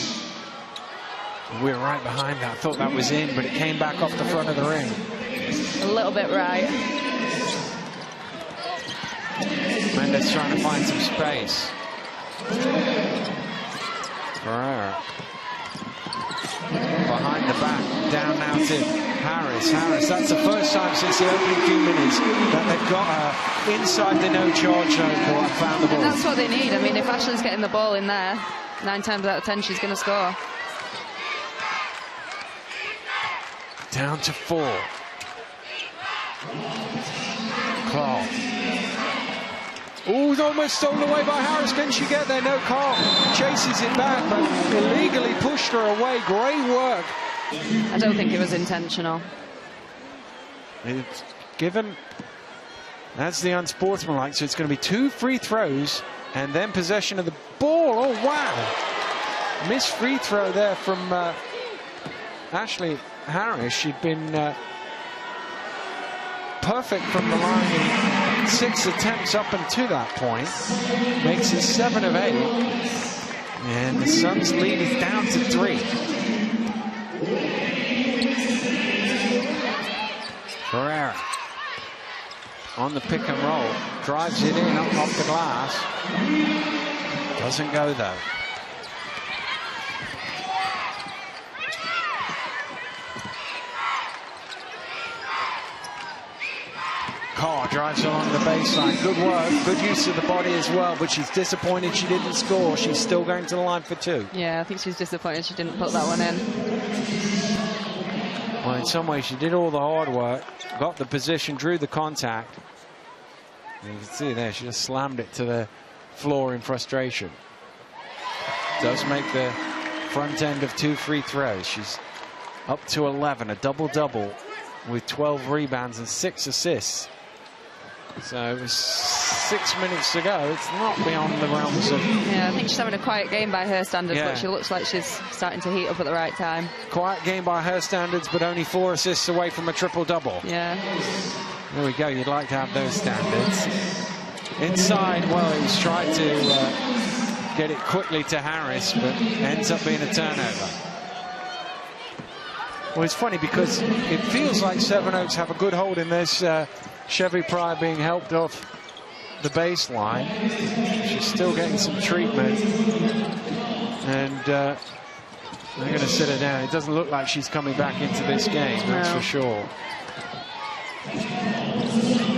We're right behind that. I thought that was in, but it came back off the front of the ring.
A little bit right.
Mendes trying to find some space. Ferreira. Behind the back. Down now to Harris. Harris, that's the first time since the opening few minutes that they've got her inside the no-charge zone and found the ball.
And that's what they need. I mean, if Ashley's getting the ball in there, 9 times out of 10 she's going to score.
Down to 4. Clark. Oh, almost stolen away by Harris. Can she get there? No, Clark chases it back, but illegally pushed her away. Great work.
I don't think it was intentional.
It's given. That's the unsportsmanlike. So it's going to be 2 free throws and then possession of the ball. Oh, wow. Missed free throw there from Ashley Harris. She'd been perfect from the line in 6 attempts up until that point. Makes it 7 of 8. And the Suns' lead is down to 3. Ferreira on the pick and roll. Drives it in off the glass. Doesn't go though. Carr drives along the baseline. Good work, good use of the body as well, but she's disappointed she didn't score. She's still going to the line for 2.
Yeah, I think she's disappointed she didn't put that one in.
Well, in some ways, she did all the hard work, got the position, drew the contact. And you can see there, she just slammed it to the floor in frustration. Does make the front end of 2 free throws. She's up to 11, a double-double with 12 rebounds and 6 assists. So it was 6 minutes to go. It's not beyond the realms of...
Yeah, I think she's having a quiet game by her standards, but she looks like she's starting to heat up at the right time.
Quiet game by her standards, but only 4 assists away from a triple-double.
Yeah.
There we go. You'd like to have those standards. Inside, well, he's tried to get it quickly to Harris, but ends up being a turnover. Well, it's funny because it feels like Sevenoaks have a good hold in this. Chevy Pryor being helped off the baseline. She's still getting some treatment. And They're going to sit her down. It doesn't look like she's coming back into this game, that's for sure.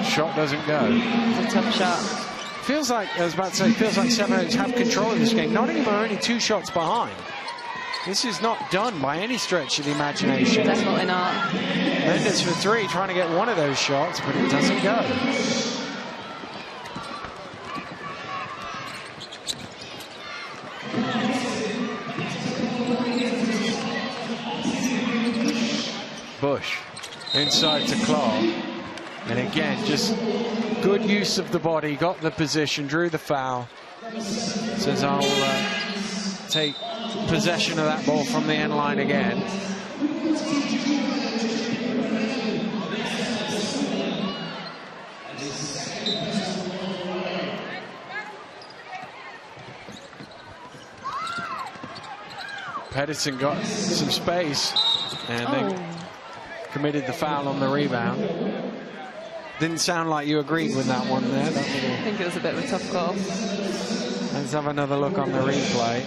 Shot doesn't go.
It's a tough shot.
Feels like, I was about to say, feels like Seven Oaks have control of this game. Nottingham are only 2 shots behind. This is not done by any stretch of the imagination.
Definitely not.
Mendes for 3, trying to get one of those shots, but it doesn't go. Bush inside to Clark, and again just good use of the body, got the position, drew the foul. Says I'll take possession of that ball from the end line again. Pedersen got some space and then committed the foul on the rebound. Didn't sound like you agreed with that one there. That
I think it was a bit of a tough call.
Let's have another look on the replay.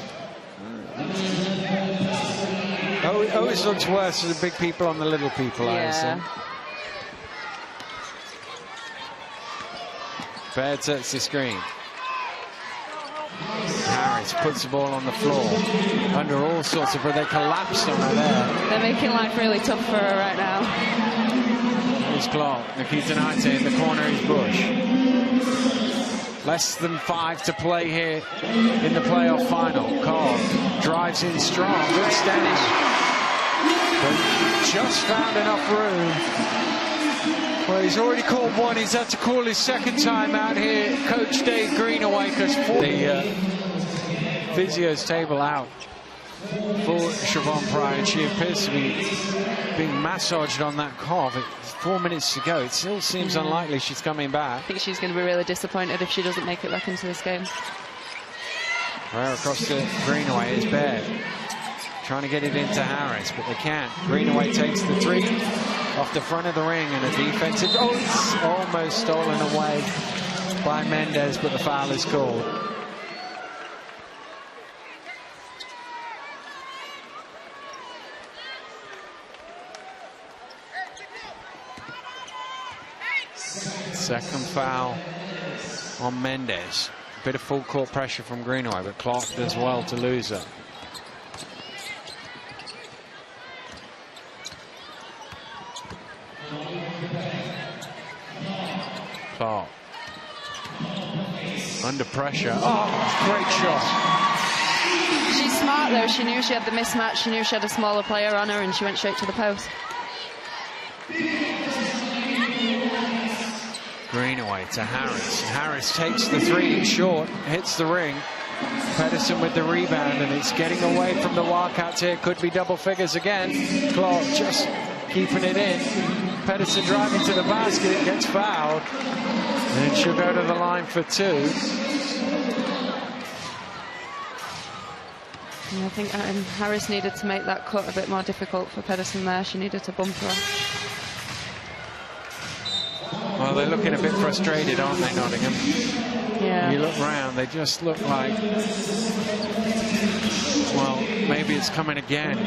Oh, it always looks worse for the big people on the little people, I assume. Baird sets the screen. Harris puts the ball on the floor. Under all sorts of... They collapsed on her there.
They're making life really tough for her right now.
There's Clark. Nikita Knight in the corner is Bush. Less than 5 to play here in the playoff final. Carl drives in strong. Good standing. But just found enough room. Well, he's already called one. He's had to call his second time out here. Coach Dave Greenaway, because the physio's table out for Siobhan Pryor, and she appears to be being massaged on that calf. It's 4 minutes to go. It still seems unlikely she's coming back.
I think she's going to be really disappointed if she doesn't make it back into this game.
Pryor across to Greenaway is Baird. Trying to get it into Harris, but they can't. Greenaway takes the 3 off the front of the ring, and a defensive... Oh, it's almost stolen away by Mendes, but the foul is called. Second foul on Mendes. A bit of full court pressure from Greenaway, but Clark does well to lose her. Clark. Under pressure. Oh, great shot.
She's smart though. She knew she had the mismatch. She knew she had a smaller player on her, and she went straight to the post.
Greenaway to Harris. Harris takes the 3 short, hits the ring. Pedersen with the rebound, and it's getting away from the Wildcats here. Could be double figures again. Clark just keeping it in. Pedersen driving to the basket, gets fouled, and she'll go to the line for 2.
I think Harris needed to make that cut a bit more difficult for Pedersen there. She needed to bump her.
Well, they're looking a bit frustrated, aren't they, Nottingham?
Yeah.
You look round, they just look like, well, maybe it's coming again.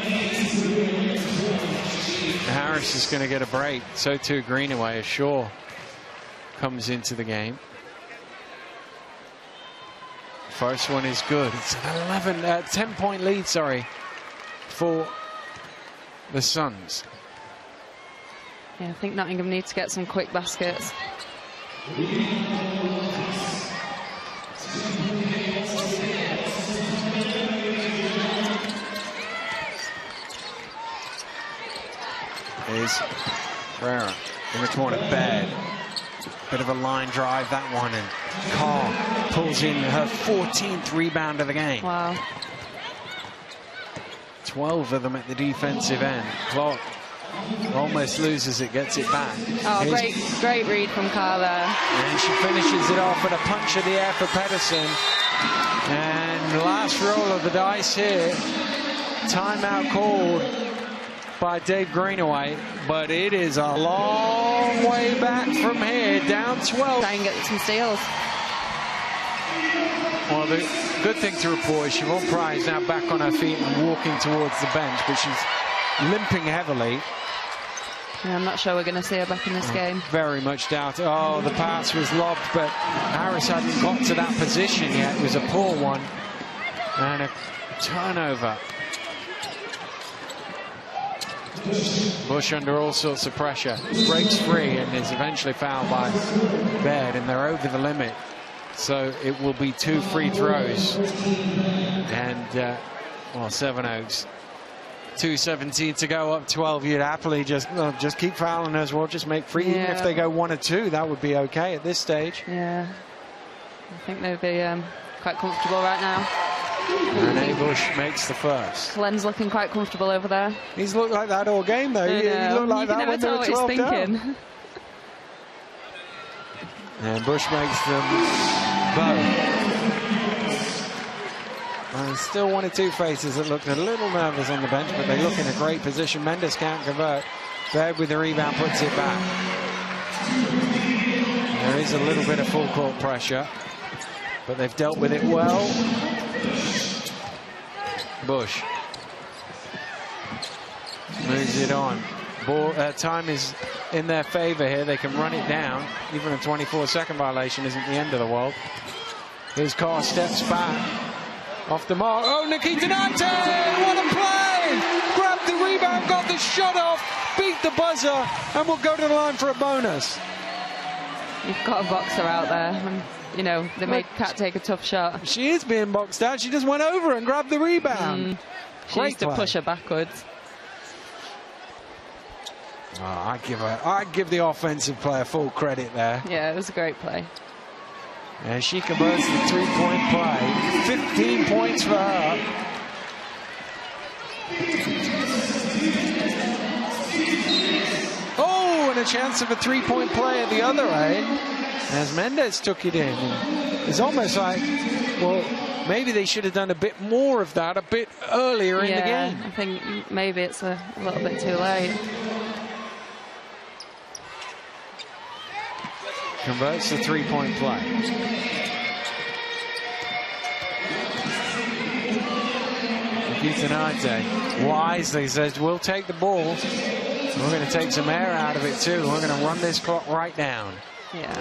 Harris is going to get a break. So too Greenaway, as Shaw comes into the game. First one is good. It's an 10-point lead, sorry, for the Suns.
Yeah, I think Nottingham needs to get some quick baskets.
Is Ferreira in the corner, Baird. Bit of a line drive, that one, and Carr pulls in her 14th rebound of the game.
Wow.
12 of them at the defensive end. Clark almost loses it, gets it back.
Oh, great read from Carr there.
And she finishes it off with a punch of the air for Pedersen. And last roll of the dice here. Timeout called by Dave Greenaway, but it is a long way back from here, down 12.
Try and get some steals.
Well, the good thing to report is Siobhan Pry is now back on her feet and walking towards the bench, but she's limping heavily.
Yeah, I'm not sure we're going to see her back in this game.
Very much doubt. Oh, the pass was lobbed, but Harris hadn't got to that position yet. It was a poor one. And a turnover. Bush under all sorts of pressure. Breaks free and is eventually fouled by Baird, and they're over the limit. So it will be 2 free throws. And, well, Sevenoaks. 2:17 to go, up 12. You'd happily just keep fouling as well. Just make free.
Yeah.
Even if they go 1 or 2, that would be okay at this stage.
Yeah. I think they'll be quite comfortable right now.
Renee Bush makes the first.
Glenn's looking quite comfortable over there.
He's looked like that all game, though. He looked like that when they were 12 down. And Bush makes them both. Still 1 or 2 faces that looked a little nervous on the bench, but they look in a great position. Mendes can't convert. Baird with the rebound puts it back. There is a little bit of full court pressure, but they've dealt with it well. Bush moves it on. Ball, time is in their favor here. They can run it down. Even a 24-second violation isn't the end of the world. Here's Carr, steps back. Off the mark. Oh, Nikita Nate! What a play! Grabbed the rebound, got the shot off, beat the buzzer, and will go to the line for a bonus.
You've got a boxer out there. And, you know, they made Kat take a tough shot.
She is being boxed out. She just went over and grabbed the rebound.
She used to push her backwards.
Oh, I give the offensive player full credit there.
Yeah, it was a great play.
And she converts the 3-point play. 15 points for her. Oh, and a chance of a 3-point play at the other end as Mendes took it in. It's almost like, well, maybe they should have done a bit more of that a bit earlier in the game.
I think maybe it's a little bit too late.
Converts the 3-point play. Nikita Nate wisely says, we'll take the ball. We're going to take some air out of it too. We're going to run this clock right down.
Yeah.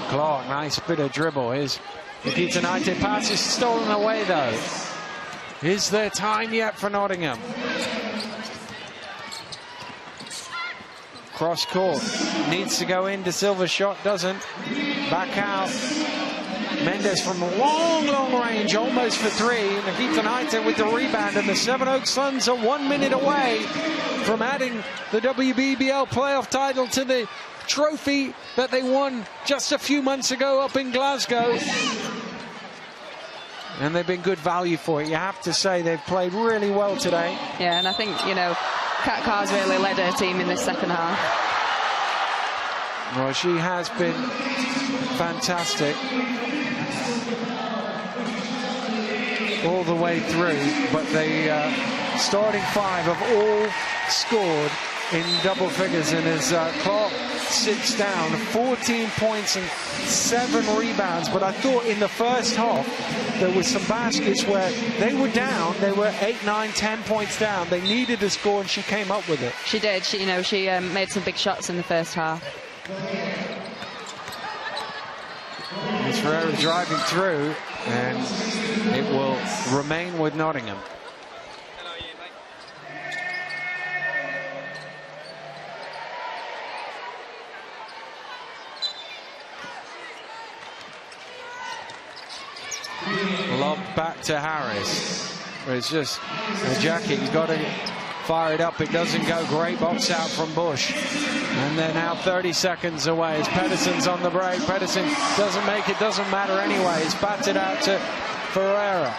Clark, nice bit of dribble. Here's Nikita Nate. Pass is stolen away though. Is there time yet for Nottingham? Cross court, needs to go in. De Silva's shot doesn't. Back out. Mendes from long range, almost for 3. Nikita Nate with the rebound, and the Sevenoaks Suns are 1 minute away from adding the WBBL playoff title to the trophy that they won just a few months ago up in Glasgow. And they've been good value for it. You have to say they've played really well today.
Yeah, and I think, you know, Kat Carr's really led her team in this second half.
Well, she has been fantastic all the way through, but the starting 5 have all scored in double figures, and as Clark sits down, 14 points and 7 rebounds. But I thought in the first half there was some baskets where they were down. They were 8, 9, 10 points down. They needed a score, and she came up with it.
She did. She made some big shots in the first half.
It's Ferreira driving through, and it will remain with Nottingham. Lob back to Harris. It's just a jacket. He's got to fire it up. It doesn't go. Great box out from Bush. And they're now 30 seconds away as Pedersen's on the break. Pedersen doesn't make it. Doesn't matter anyway. It's batted out to Ferreira.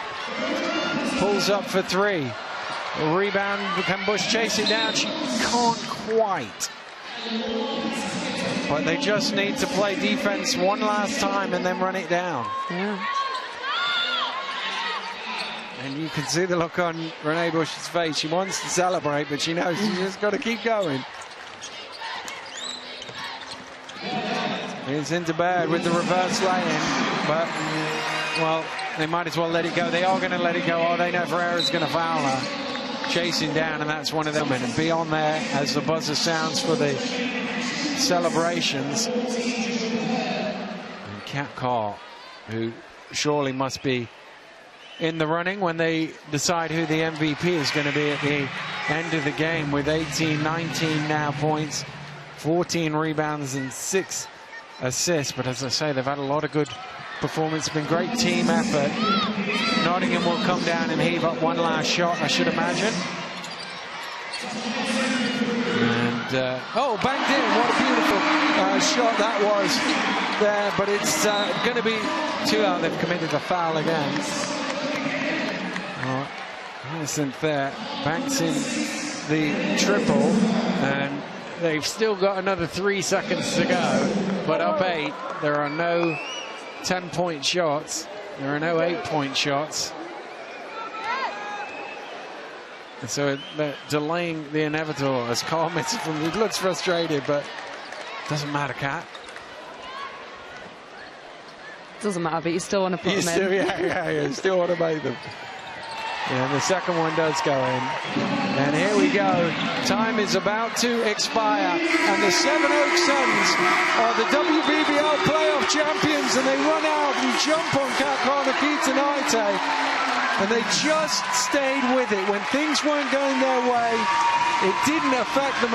Pulls up for 3. The rebound. Can Bush chase it down? She can't quite. But they just need to play defense one last time and then run it down.
Yeah.
And you can see the look on Renee Bush's face. She wants to celebrate, but she knows she's just got to keep going. It's into Baird with the reverse lay-in, but well, they might as well let it go. They are going to let it go. Oh, they know Ferreira's going to foul her. Chasing down, and that's one of them. And be on there as the buzzer sounds for the celebrations. And Kat Carr, who surely must be in the running when they decide who the MVP is going to be at the end of the game, with 18, 19 now points, 14 rebounds and 6 assists. But as I say, they've had a lot of good performance. It's been great team effort. Nottingham will come down and heave up one last shot, I should imagine. And oh, banged in. What a beautiful shot that was there. But it's going to be 2 out. They've committed a foul again. Oh, innocent there. Banks in the triple, and they've still got another 3 seconds to go. But up 8. There are no 10-point shots. There are no 8-point shots. And so they're delaying the inevitable as Carl misses from. He looks frustrated, but doesn't matter, Kat.
Doesn't matter, but you still want to put them in.
Yeah, you still want to make them. Yeah, and the second one does go in. And here we go. Time is about to expire. And the Sevenoaks Suns are the WBBL playoff champions. And they run out and jump on Kat Carr tonight. And they just stayed with it. When things weren't going their way, it didn't affect them.